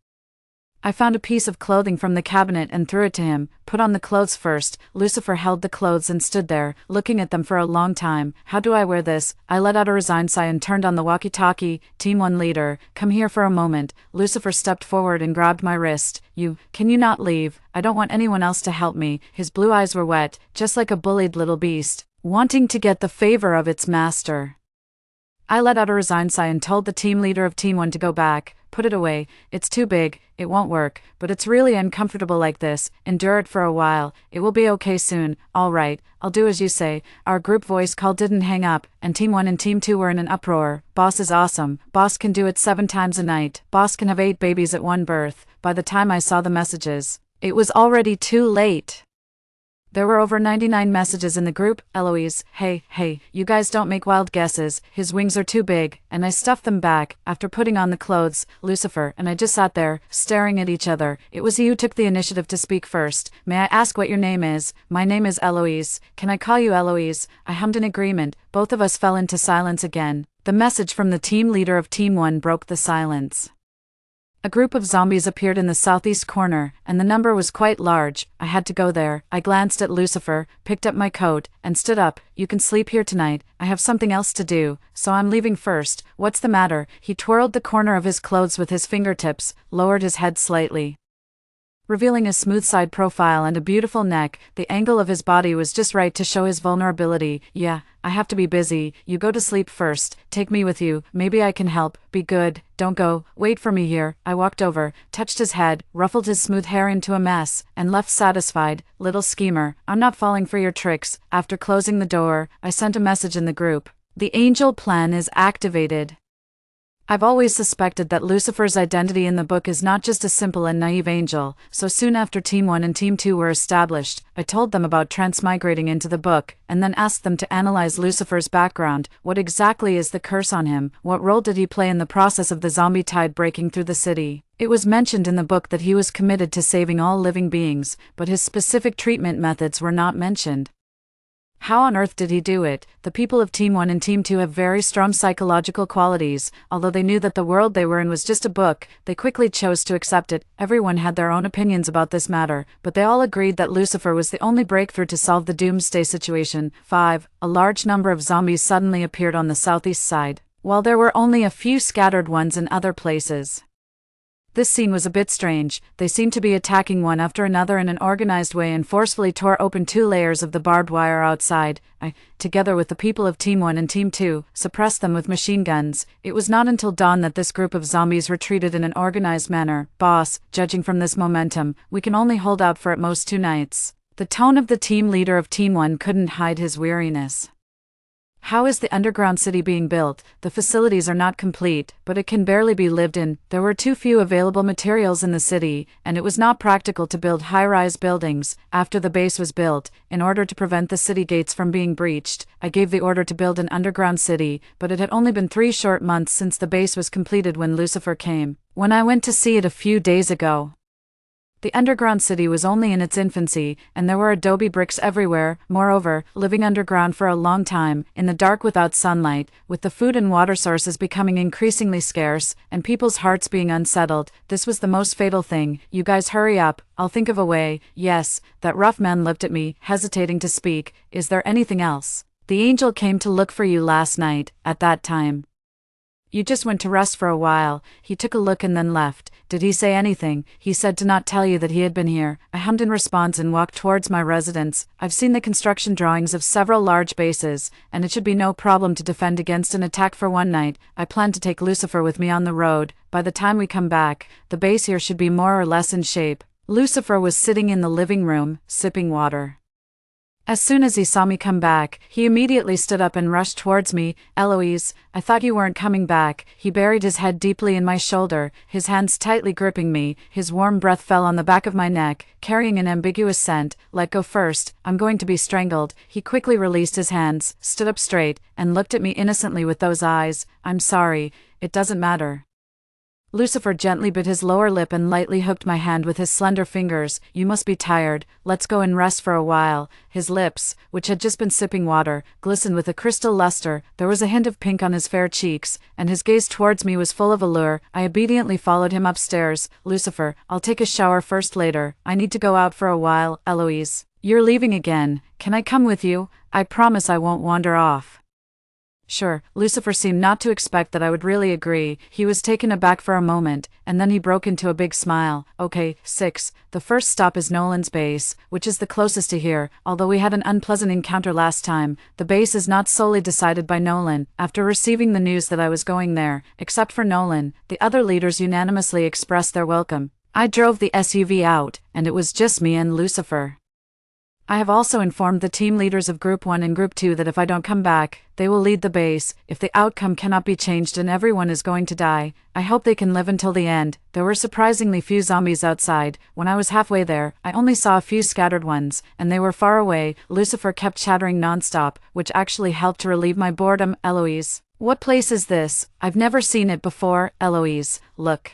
I found a piece of clothing from the cabinet and threw it to him. "Put on the clothes first." Lucifer held the clothes and stood there, looking at them for a long time. "How do I wear this?" I let out a resigned sigh and turned on the walkie-talkie. "Team 1 leader, come here for a moment." Lucifer stepped forward and grabbed my wrist. Can you not leave? I don't want anyone else to help me." His blue eyes were wet, just like a bullied little beast, wanting to get the favor of its master. I let out a resigned sigh and told the team leader of Team 1 to go back. "Put it away. It's too big. It won't work. But it's really uncomfortable like this. Endure it for a while. It will be okay soon." "All right, I'll do as you say." Our group voice call didn't hang up, and Team 1 and Team 2 were in an uproar. "Boss is awesome. Boss can do it 7 times a night. Boss can have 8 babies at one birth." By the time I saw the messages, it was already too late. There were over 99 messages in the group. "Eloise, hey, you guys don't make wild guesses. His wings are too big," and I stuffed them back. After putting on the clothes, Lucifer and I just sat there, staring at each other. It was he who took the initiative to speak first. "May I ask what your name is?" "My name is Eloise. Can I call you Eloise?" I hummed in agreement. Both of us fell into silence again. The message from the team leader of Team 1 broke the silence. A group of zombies appeared in the southeast corner, and the number was quite large. I had to go there. I glanced at Lucifer, picked up my coat, and stood up. "You can sleep here tonight. I have something else to do, so I'm leaving first." "What's the matter?" He twirled the corner of his clothes with his fingertips, lowered his head slightly, revealing a smooth side profile and a beautiful neck. The angle of his body was just right to show his vulnerability. "Yeah, I have to be busy. You go to sleep first. Take me with you. Maybe I can help." "Be good. Don't go. Wait for me here." I walked over, touched his head, ruffled his smooth hair into a mess, and left satisfied. "Little schemer, I'm not falling for your tricks." After closing the door, I sent a message in the group. "The angel plan is activated." I've always suspected that Lucifer's identity in the book is not just a simple and naive angel, so soon after Team 1 and Team 2 were established, I told them about transmigrating into the book, and then asked them to analyze Lucifer's background. What exactly is the curse on him? What role did he play in the process of the zombie tide breaking through the city? It was mentioned in the book that he was committed to saving all living beings, but his specific treatment methods were not mentioned. How on earth did he do it? The people of Team 1 and Team 2 have very strong psychological qualities. Although they knew that the world they were in was just a book, they quickly chose to accept it. Everyone had their own opinions about this matter, but they all agreed that Lucifer was the only breakthrough to solve the doomsday situation. 5. A large number of zombies suddenly appeared on the southeast side, while there were only a few scattered ones in other places. This scene was a bit strange. They seemed to be attacking one after another in an organized way and forcefully tore open 2 layers of the barbed wire outside. I, together with the people of Team 1 and Team 2, suppressed them with machine guns. It was not until dawn that this group of zombies retreated in an organized manner. "Boss, judging from this momentum, we can only hold out for at most 2 nights. The tone of the team leader of Team 1 couldn't hide his weariness. "How is the underground city being built? The facilities are not complete, but it can barely be lived in. There were too few available materials in the city, and it was not practical to build high-rise buildings. After the base was built, in order to prevent the city gates from being breached, I gave the order to build an underground city, but it had only been 3 short months since the base was completed when Lucifer came. When I went to see it a few days ago, the underground city was only in its infancy, and there were adobe bricks everywhere. Moreover, living underground for a long time, in the dark without sunlight, with the food and water sources becoming increasingly scarce, and people's hearts being unsettled, this was the most fatal thing. You guys hurry up, I'll think of a way." "Yes." That rough man looked at me, hesitating to speak. "Is there anything else?" "The angel came to look for you last night, at that time. You just went to rest for a while. He took a look and then left. Did he say anything? He said to not tell you that he had been here. I hummed in response and walked towards my residence. I've seen the construction drawings of several large bases, and it should be no problem to defend against an attack for one night. I plan to take Lucifer with me on the road. By the time we come back, the base here should be more or less in shape. Lucifer was sitting in the living room, sipping water. As soon as he saw me come back, he immediately stood up and rushed towards me. Eloise, I thought you weren't coming back. He buried his head deeply in my shoulder, his hands tightly gripping me. His warm breath fell on the back of my neck, carrying an ambiguous scent. Let go first, I'm going to be strangled. He quickly released his hands, stood up straight, and looked at me innocently with those eyes. I'm sorry, it doesn't matter. Lucifer gently bit his lower lip and lightly hooked my hand with his slender fingers. You must be tired, let's go and rest for a while. His lips, which had just been sipping water, glistened with a crystal luster. There was a hint of pink on his fair cheeks, and his gaze towards me was full of allure. I obediently followed him upstairs. Lucifer, I'll take a shower first later. I need to go out for a while. Eloise, you're leaving again. Can I come with you? I promise I won't wander off. Sure. Lucifer seemed not to expect that I would really agree. He was taken aback for a moment, and then he broke into a big smile. Okay, 6. The first stop is Nolan's base, which is the closest to here. Although we had an unpleasant encounter last time, the base is not solely decided by Nolan. After receiving the news that I was going there, except for Nolan, the other leaders unanimously expressed their welcome. I drove the SUV out, and it was just me and Lucifer. I have also informed the team leaders of Group 1 and Group 2 that if I don't come back, they will lead the base. If the outcome cannot be changed and everyone is going to die, I hope they can live until the end. There were surprisingly few zombies outside. When I was halfway there, I only saw a few scattered ones, and they were far away. Lucifer kept chattering nonstop, which actually helped to relieve my boredom. Eloise, what place is this? I've never seen it before. Eloise, look.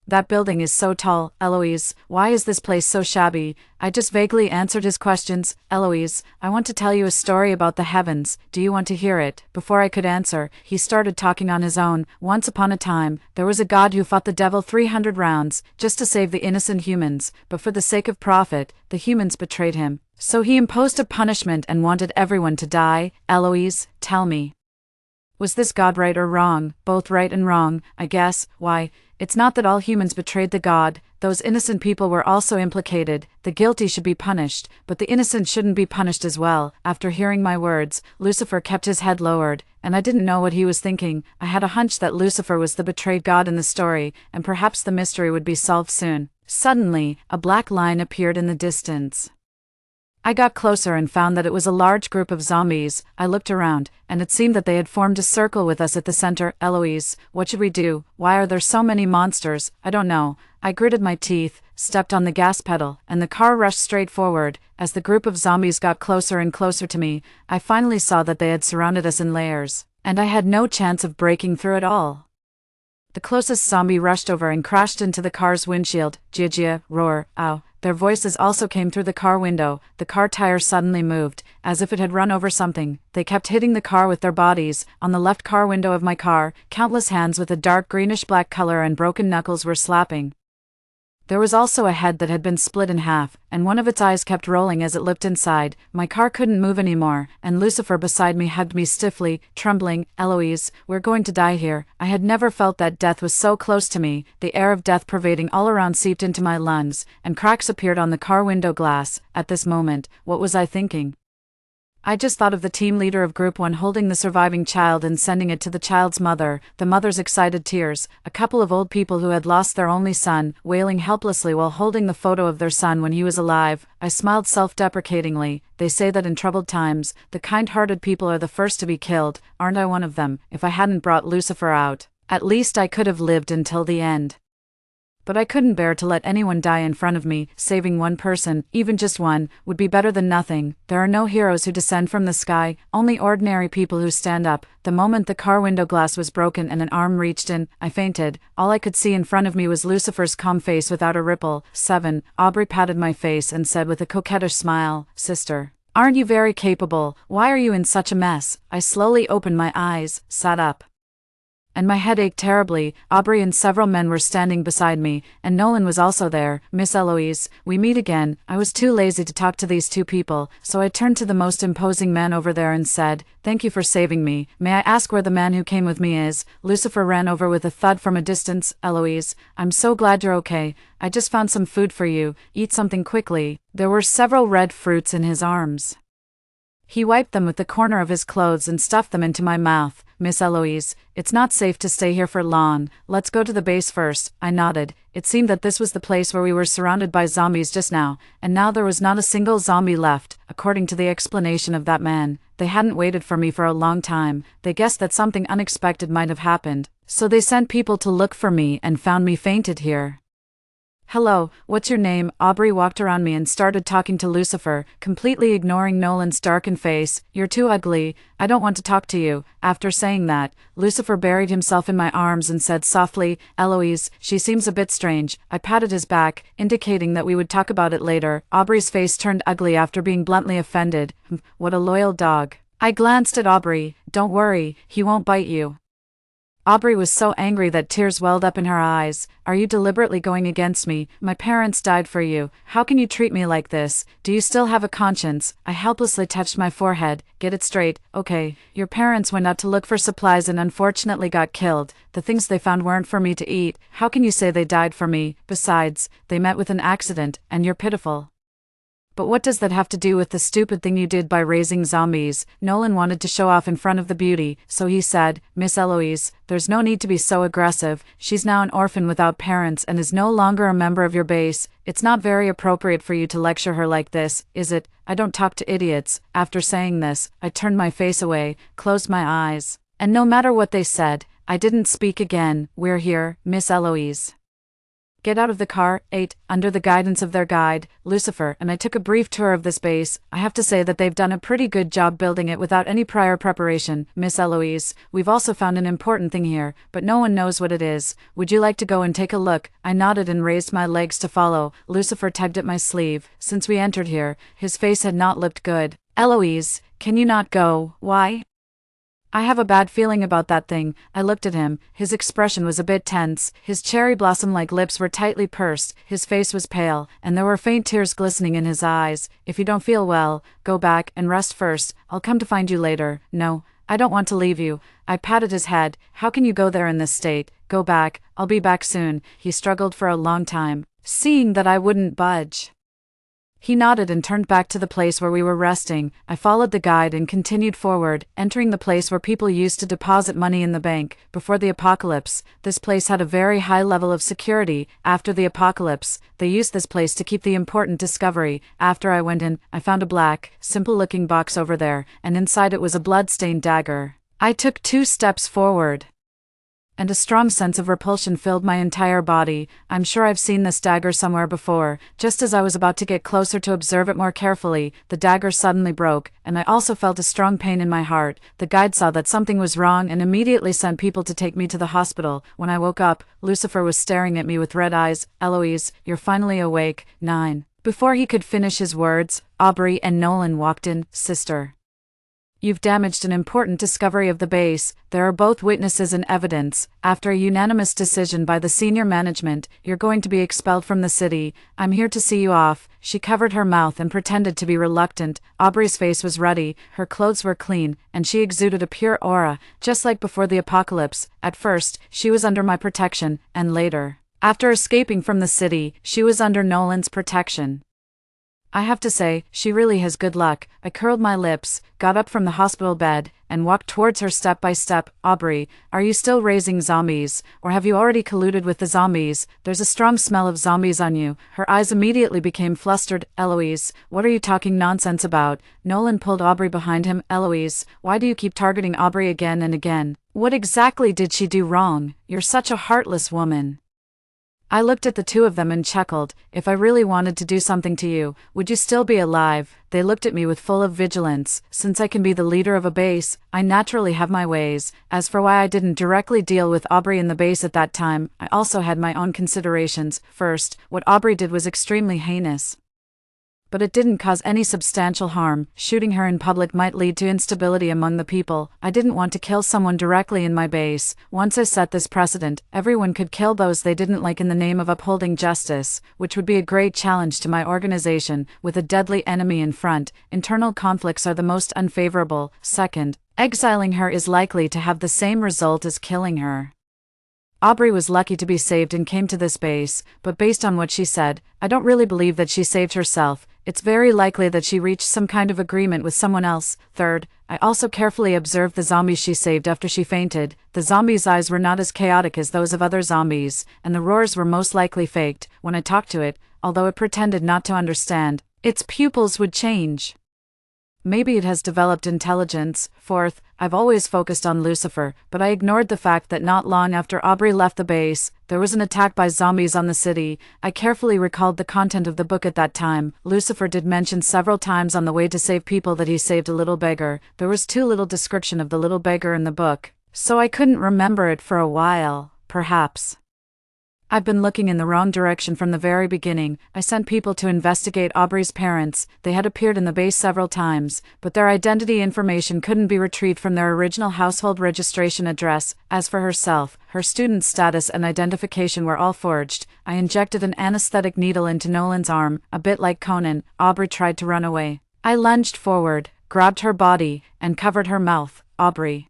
That building is so tall. Eloise, why is this place so shabby? I just vaguely answered his questions. Eloise, I want to tell you a story about the heavens. Do you want to hear it? Before I could answer, he started talking on his own. Once upon a time, there was a god who fought the devil 300 rounds, just to save the innocent humans, but for the sake of profit, the humans betrayed him. So he imposed a punishment and wanted everyone to die. Eloise, tell me. Was this god right or wrong? Both right and wrong, I guess. Why? It's not that all humans betrayed the god, those innocent people were also implicated. The guilty should be punished, but the innocent shouldn't be punished as well. After hearing my words, Lucifer kept his head lowered, and I didn't know what he was thinking. I had a hunch that Lucifer was the betrayed god in the story, and perhaps the mystery would be solved soon. Suddenly, a black line appeared in the distance. I got closer and found that it was a large group of zombies. I looked around, and it seemed that they had formed a circle with us at the center. Eloise, what should we do? Why are there so many monsters? I don't know. I gritted my teeth, stepped on the gas pedal, and the car rushed straight forward. As the group of zombies got closer and closer to me, I finally saw that they had surrounded us in layers, and I had no chance of breaking through at all. The closest zombie rushed over and crashed into the car's windshield. Gia, roar, ow. Their voices also came through the car window. The car tire suddenly moved, as if it had run over something. They kept hitting the car with their bodies. On the left car window of my car, countless hands with a dark greenish-black color and broken knuckles were slapping. There was also a head that had been split in half, and one of its eyes kept rolling as it looked inside. My car couldn't move anymore, and Lucifer beside me hugged me stiffly, trembling. Eloise, we're going to die here. I had never felt that death was so close to me. The air of death pervading all around seeped into my lungs, and cracks appeared on the car window glass. At this moment, what was I thinking? I just thought of the team leader of Group 1 holding the surviving child and sending it to the child's mother, the mother's excited tears, a couple of old people who had lost their only son, wailing helplessly while holding the photo of their son when he was alive. I smiled self-deprecatingly. They say that in troubled times, the kind-hearted people are the first to be killed. Aren't I one of them? If I hadn't brought Lucifer out, at least I could have lived until the end. But I couldn't bear to let anyone die in front of me. Saving one person, even just one, would be better than nothing. There are no heroes who descend from the sky, only ordinary people who stand up. The moment the car window glass was broken and an arm reached in, I fainted. All I could see in front of me was Lucifer's calm face without a ripple. 7. Aubrey patted my face and said with a coquettish smile, "Sister, aren't you very capable? Why are you in such a mess?" I slowly opened my eyes, sat up, and my head ached terribly. Aubrey and several men were standing beside me, and Nolan was also there. Miss Eloise, we meet again. I was too lazy to talk to these two people, so I turned to the most imposing man over there and said, "Thank you for saving me. May I ask where the man who came with me is?" Lucifer ran over with a thud from a distance. "Eloise, I'm so glad you're okay. I just found some food for you. Eat something quickly." There were several red fruits in his arms. He wiped them with the corner of his clothes and stuffed them into my mouth. "Miss Eloise, it's not safe to stay here for long. Let's go to the base first." I nodded. It seemed that this was the place where we were surrounded by zombies just now, and now there was not a single zombie left. According to the explanation of that man, they hadn't waited for me for a long time. They guessed that something unexpected might have happened, so they sent people to look for me and found me fainted here. "Hello, what's your name?" Aubrey walked around me and started talking to Lucifer, completely ignoring Nolan's darkened face. "You're too ugly. I don't want to talk to you." After saying that, Lucifer buried himself in my arms and said softly, "Eloise, she seems a bit strange." I patted his back, indicating that we would talk about it later. Aubrey's face turned ugly after being bluntly offended. What a loyal dog. I glanced at Aubrey. "Don't worry, he won't bite you." Aubrey was so angry that tears welled up in her eyes. "Are you deliberately going against me? My parents died for you. How can you treat me like this? Do you still have a conscience?" I helplessly touched my forehead. "Get it straight, okay? Your parents went out to look for supplies and unfortunately got killed. The things they found weren't for me to eat. How can you say they died for me? Besides, they met with an accident, and you're pitiful. But what does that have to do with the stupid thing you did by raising zombies?" Nolan wanted to show off in front of the beauty, so he said, "Miss Eloise, there's no need to be so aggressive. She's now an orphan without parents and is no longer a member of your base. It's not very appropriate for you to lecture her like this, is it? I don't talk to idiots." After saying this, I turned my face away, closed my eyes, and no matter what they said, I didn't speak again. "We're here, Miss Eloise. Get out of the car." 8. Under the guidance of their guide, Lucifer, and I took a brief tour of this base. I have to say that they've done a pretty good job building it without any prior preparation. "Miss Eloise, we've also found an important thing here, but no one knows what it is. Would you like to go and take a look?" I nodded and raised my legs to follow. Lucifer tugged at my sleeve. Since we entered here, his face had not looked good. "Eloise, can you not go?" "Why?" "I have a bad feeling about that thing." I looked at him. His expression was a bit tense. His cherry blossom-like lips were tightly pursed, his face was pale, and there were faint tears glistening in his eyes. "If you don't feel well, go back and rest first. I'll come to find you later." "No, I don't want to leave you." I patted his head. "How can you go there in this state?" "Go back, I'll be back soon." He struggled for a long time, seeing that I wouldn't budge. He nodded and turned back to the place where we were resting. I followed the guide and continued forward, entering the place where people used to deposit money in the bank. Before the apocalypse, this place had a very high level of security. After the apocalypse, they used this place to keep the important discovery. After I went in, I found a black, simple-looking box over there, and inside it was a blood-stained dagger. I took 2 steps forward, and a strong sense of repulsion filled my entire body. "I'm sure I've seen this dagger somewhere before." Just as I was about to get closer to observe it more carefully, the dagger suddenly broke, and I also felt a strong pain in my heart. The guide saw that something was wrong and immediately sent people to take me to the hospital. When I woke up, Lucifer was staring at me with red eyes. "Eloise, you're finally awake." 9. Before he could finish his words, Aubrey and Nolan walked in. "Sister, you've damaged an important discovery of the base. There are both witnesses and evidence. After a unanimous decision by the senior management, you're going to be expelled from the city. I'm here to see you off." She covered her mouth and pretended to be reluctant. Aubrey's face was ruddy, her clothes were clean, and she exuded a pure aura, just like before the apocalypse. At first, she was under my protection, and later, after escaping from the city, she was under Nolan's protection. I have to say, she really has good luck. I curled my lips, got up from the hospital bed, and walked towards her step by step. "Aubrey, are you still raising zombies, or have you already colluded with the zombies? There's a strong smell of zombies on you." Her eyes immediately became flustered. "Eloise, what are you talking nonsense about?" Nolan pulled Aubrey behind him. "Eloise, why do you keep targeting Aubrey again and again? What exactly did she do wrong? You're such a heartless woman." I looked at the two of them and chuckled. "If I really wanted to do something to you, would you still be alive?" They looked at me with full of vigilance. Since I can be the leader of a base, I naturally have my ways. As for why I didn't directly deal with Aubrey in the base at that time, I also had my own considerations. First, what Aubrey did was extremely heinous. But it didn't cause any substantial harm. Shooting her in public might lead to instability among the people. I didn't want to kill someone directly in my base. Once I set this precedent, everyone could kill those they didn't like in the name of upholding justice, which would be a great challenge to my organization. With a deadly enemy in front, internal conflicts are the most unfavorable. Second, exiling her is likely to have the same result as killing her. Aubrey was lucky to be saved and came to this base, but based on what she said, I don't really believe that she saved herself. It's very likely that she reached some kind of agreement with someone else. Third, I also carefully observed the zombies she saved after she fainted. The zombies' eyes were not as chaotic as those of other zombies, and the roars were most likely faked. When I talked to it, although it pretended not to understand, its pupils would change. Maybe it has developed intelligence. Fourth, I've always focused on Lucifer, but I ignored the fact that not long after Aubrey left the base, there was an attack by zombies on the city. I carefully recalled the content of the book at that time. Lucifer did mention several times on the way to save people that he saved a little beggar. There was too little description of the little beggar in the book, so I couldn't remember it for a while. Perhaps I've been looking in the wrong direction from the very beginning. I sent people to investigate Aubrey's parents. They had appeared in the base several times, but their identity information couldn't be retrieved from their original household registration address. As for herself, her student status and identification were all forged. I injected an anesthetic needle into Nolan's arm, a bit like Conan. Aubrey tried to run away. I lunged forward, grabbed her body, and covered her mouth. Aubrey,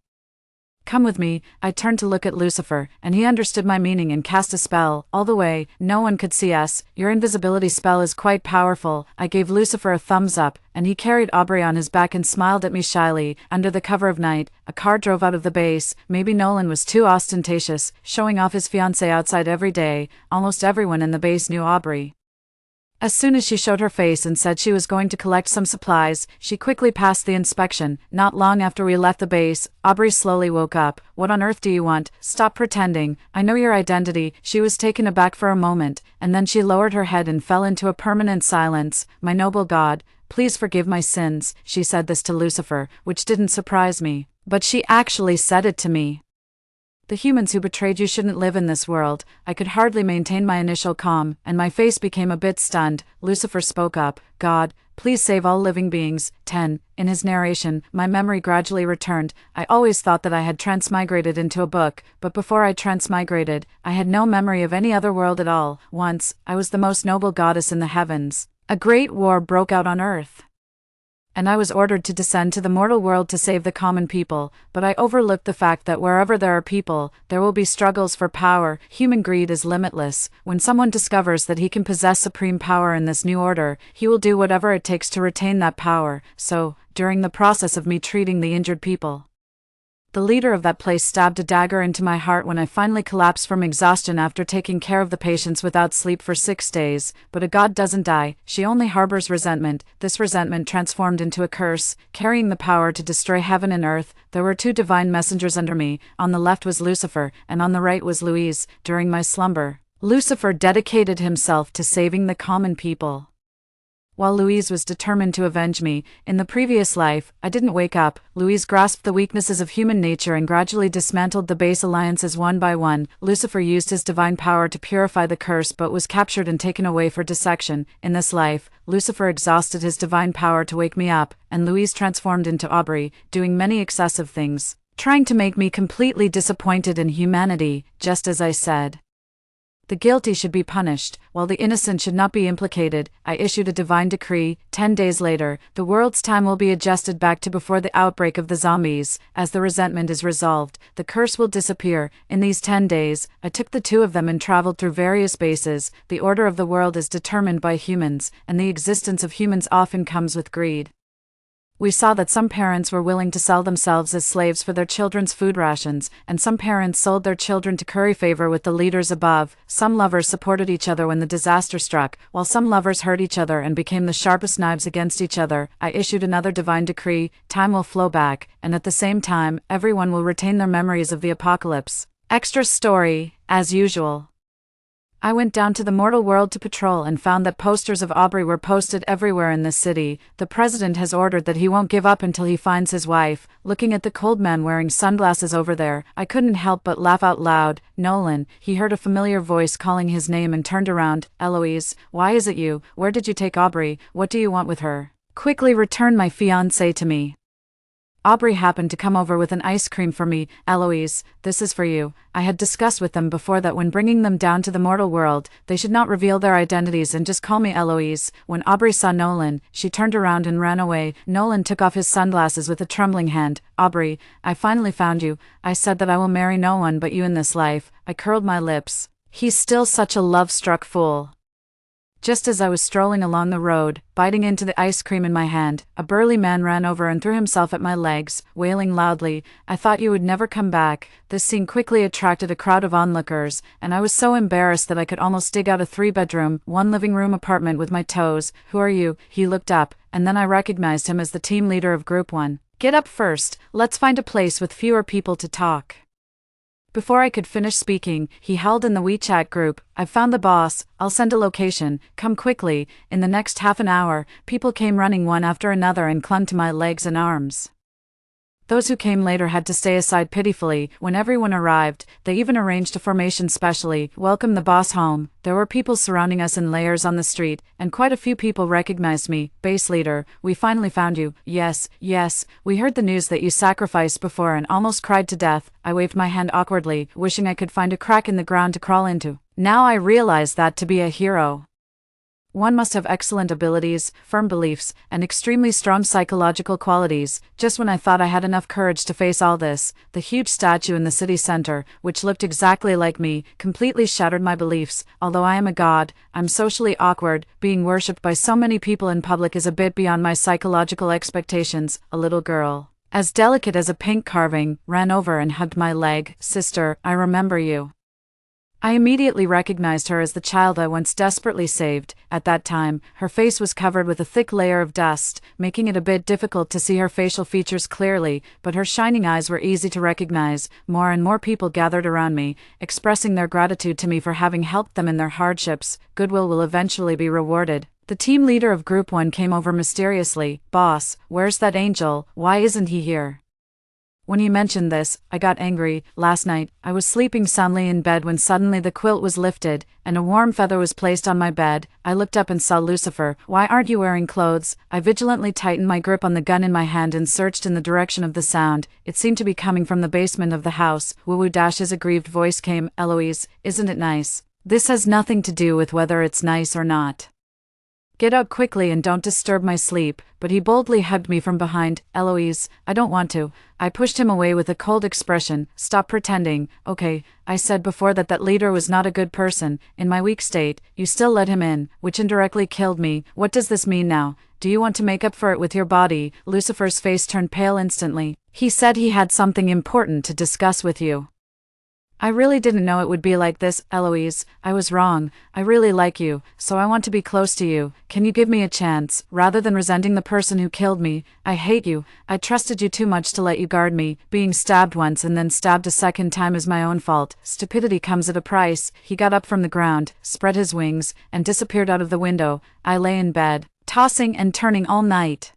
come with me. I turned to look at Lucifer, and he understood my meaning and cast a spell. All the way, no one could see us. Your invisibility spell is quite powerful. I gave Lucifer a thumbs up, and he carried Aubrey on his back and smiled at me shyly. Under the cover of night, a car drove out of the base. Maybe Nolan was too ostentatious, showing off his fiancée outside every day. Almost everyone in the base knew Aubrey. As soon as she showed her face and said she was going to collect some supplies, she quickly passed the inspection. Not long after we left the base, Aubrey slowly woke up. What on earth do you want? Stop pretending. I know your identity. She was taken aback for a moment, and then she lowered her head and fell into a permanent silence. My noble God, please forgive my sins. She said this to Lucifer, which didn't surprise me, but she actually said it to me. The humans who betrayed you shouldn't live in this world. I could hardly maintain my initial calm, and my face became a bit stunned. Lucifer spoke up. God, please save all living beings. 10. In his narration, my memory gradually returned. I always thought that I had transmigrated into a book, but before I transmigrated, I had no memory of any other world at all. Once, I was the most noble goddess in the heavens. A great war broke out on earth, and I was ordered to descend to the mortal world to save the common people, but I overlooked the fact that wherever there are people, there will be struggles for power. Human greed is limitless. When someone discovers that he can possess supreme power in this new order, he will do whatever it takes to retain that power. So, during the process of me treating the injured people, the leader of that place stabbed a dagger into my heart when I finally collapsed from exhaustion after taking care of the patients without sleep for 6 days. But a god doesn't die, she only harbors resentment. This resentment transformed into a curse, carrying the power to destroy heaven and earth. There were 2 divine messengers under me. On the left was Lucifer, and on the right was Louise. During my slumber, Lucifer dedicated himself to saving the common people, while Louise was determined to avenge me. In the previous life, I didn't wake up. Louise grasped the weaknesses of human nature and gradually dismantled the base alliances one by one. Lucifer used his divine power to purify the curse but was captured and taken away for dissection. In this life, Lucifer exhausted his divine power to wake me up, and Louise transformed into Aubrey, doing many excessive things, trying to make me completely disappointed in humanity, just as I said. The guilty should be punished, while the innocent should not be implicated. I issued a divine decree. 10 days later, the world's time will be adjusted back to before the outbreak of the zombies. As the resentment is resolved, the curse will disappear. In these 10 days, I took the 2 of them and traveled through various bases. The order of the world is determined by humans, and the existence of humans often comes with greed. We saw that some parents were willing to sell themselves as slaves for their children's food rations, and some parents sold their children to curry favor with the leaders above. Some lovers supported each other when the disaster struck, while some lovers hurt each other and became the sharpest knives against each other. I issued another divine decree. Time will flow back, and at the same time, everyone will retain their memories of the apocalypse. Extra story, as usual. I went down to the mortal world to patrol and found that posters of Aubrey were posted everywhere in this city. The president has ordered that he won't give up until he finds his wife. Looking at the cold man wearing sunglasses over there, I couldn't help but laugh out loud. Nolan, he heard a familiar voice calling his name and turned around. Eloise, why is it you? Where did you take Aubrey? What do you want with her? Quickly return my fiancé to me. Aubrey happened to come over with an ice cream for me. Eloise, this is for you. I had discussed with them before that when bringing them down to the mortal world, they should not reveal their identities and just call me Eloise. When Aubrey saw Nolan, she turned around and ran away. Nolan took off his sunglasses with a trembling hand. Aubrey, I finally found you. I said that I will marry no one but you in this life. I curled my lips. He's still such a love-struck fool. Just as I was strolling along the road, biting into the ice cream in my hand, a burly man ran over and threw himself at my legs, wailing loudly, "I thought you would never come back." This scene quickly attracted a crowd of onlookers, and I was so embarrassed that I could almost dig out a 3-bedroom, 1-living-room apartment with my toes. "Who are you?" He looked up, and then I recognized him as the team leader of Group 1. "Get up first, let's find a place with fewer people to talk." Before I could finish speaking, he held in the WeChat group, "I've found the boss, I'll send a location, come quickly." In the next half an hour, people came running one after another and clung to my legs and arms. Those who came later had to stay aside pitifully. When everyone arrived, they even arranged a formation specially, welcome the boss home. There were people surrounding us in layers on the street, and quite a few people recognized me. "Base leader, we finally found you." "Yes, we heard the news that you sacrificed before and almost cried to death." I waved my hand awkwardly, wishing I could find a crack in the ground to crawl into. Now I realize that to be a hero, one must have excellent abilities, firm beliefs, and extremely strong psychological qualities. Just when I thought I had enough courage to face all this, the huge statue in the city center, which looked exactly like me, completely shattered my beliefs. Although I am a god, I'm socially awkward. Being worshipped by so many people in public is a bit beyond my psychological expectations. A little girl, as delicate as a pink carving, ran over and hugged my leg. "Sister, I remember you." I immediately recognized her as the child I once desperately saved. At that time, her face was covered with a thick layer of dust, making it a bit difficult to see her facial features clearly, but her shining eyes were easy to recognize. More and more people gathered around me, expressing their gratitude to me for having helped them in their hardships. Goodwill will eventually be rewarded. The team leader of Group 1 came over mysteriously. "Boss, where's that angel? Why isn't he here?" When he mentioned this, I got angry. Last night, I was sleeping soundly in bed when suddenly the quilt was lifted, and a warm feather was placed on my bed. I looked up and saw Lucifer. "Why aren't you wearing clothes?" I vigilantly tightened my grip on the gun in my hand and searched in the direction of the sound. It seemed to be coming from the basement of the house. Woo-woo-dash, aggrieved voice came. "Eloise, isn't it nice?" "This has nothing to do with whether it's nice or not. Get out quickly and don't disturb my sleep." But he boldly hugged me from behind. "Eloise, I don't want to." I pushed him away with a cold expression. "Stop pretending." "Okay, I said before that that leader was not a good person. In my weak state, you still let him in, which indirectly killed me. What does this mean now? Do you want to make up for it with your body?" Lucifer's face turned pale instantly. "He said he had something important to discuss with you." "I really didn't know it would be like this, Eloise. I was wrong. I really like you, so I want to be close to you. Can you give me a chance, rather than resenting the person who killed me? I hate you. I trusted you too much to let you guard me. Being stabbed once and then stabbed a second time is my own fault. Stupidity comes at a price." He got up from the ground, spread his wings, and disappeared out of the window. I lay in bed, tossing and turning all night.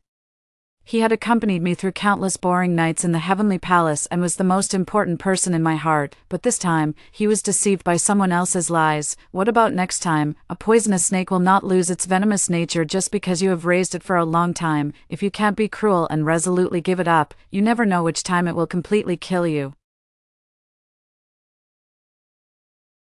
He had accompanied me through countless boring nights in the heavenly palace and was the most important person in my heart, but this time, he was deceived by someone else's lies. What about next time? A poisonous snake will not lose its venomous nature just because you have raised it for a long time. If you can't be cruel and resolutely give it up, you never know which time it will completely kill you.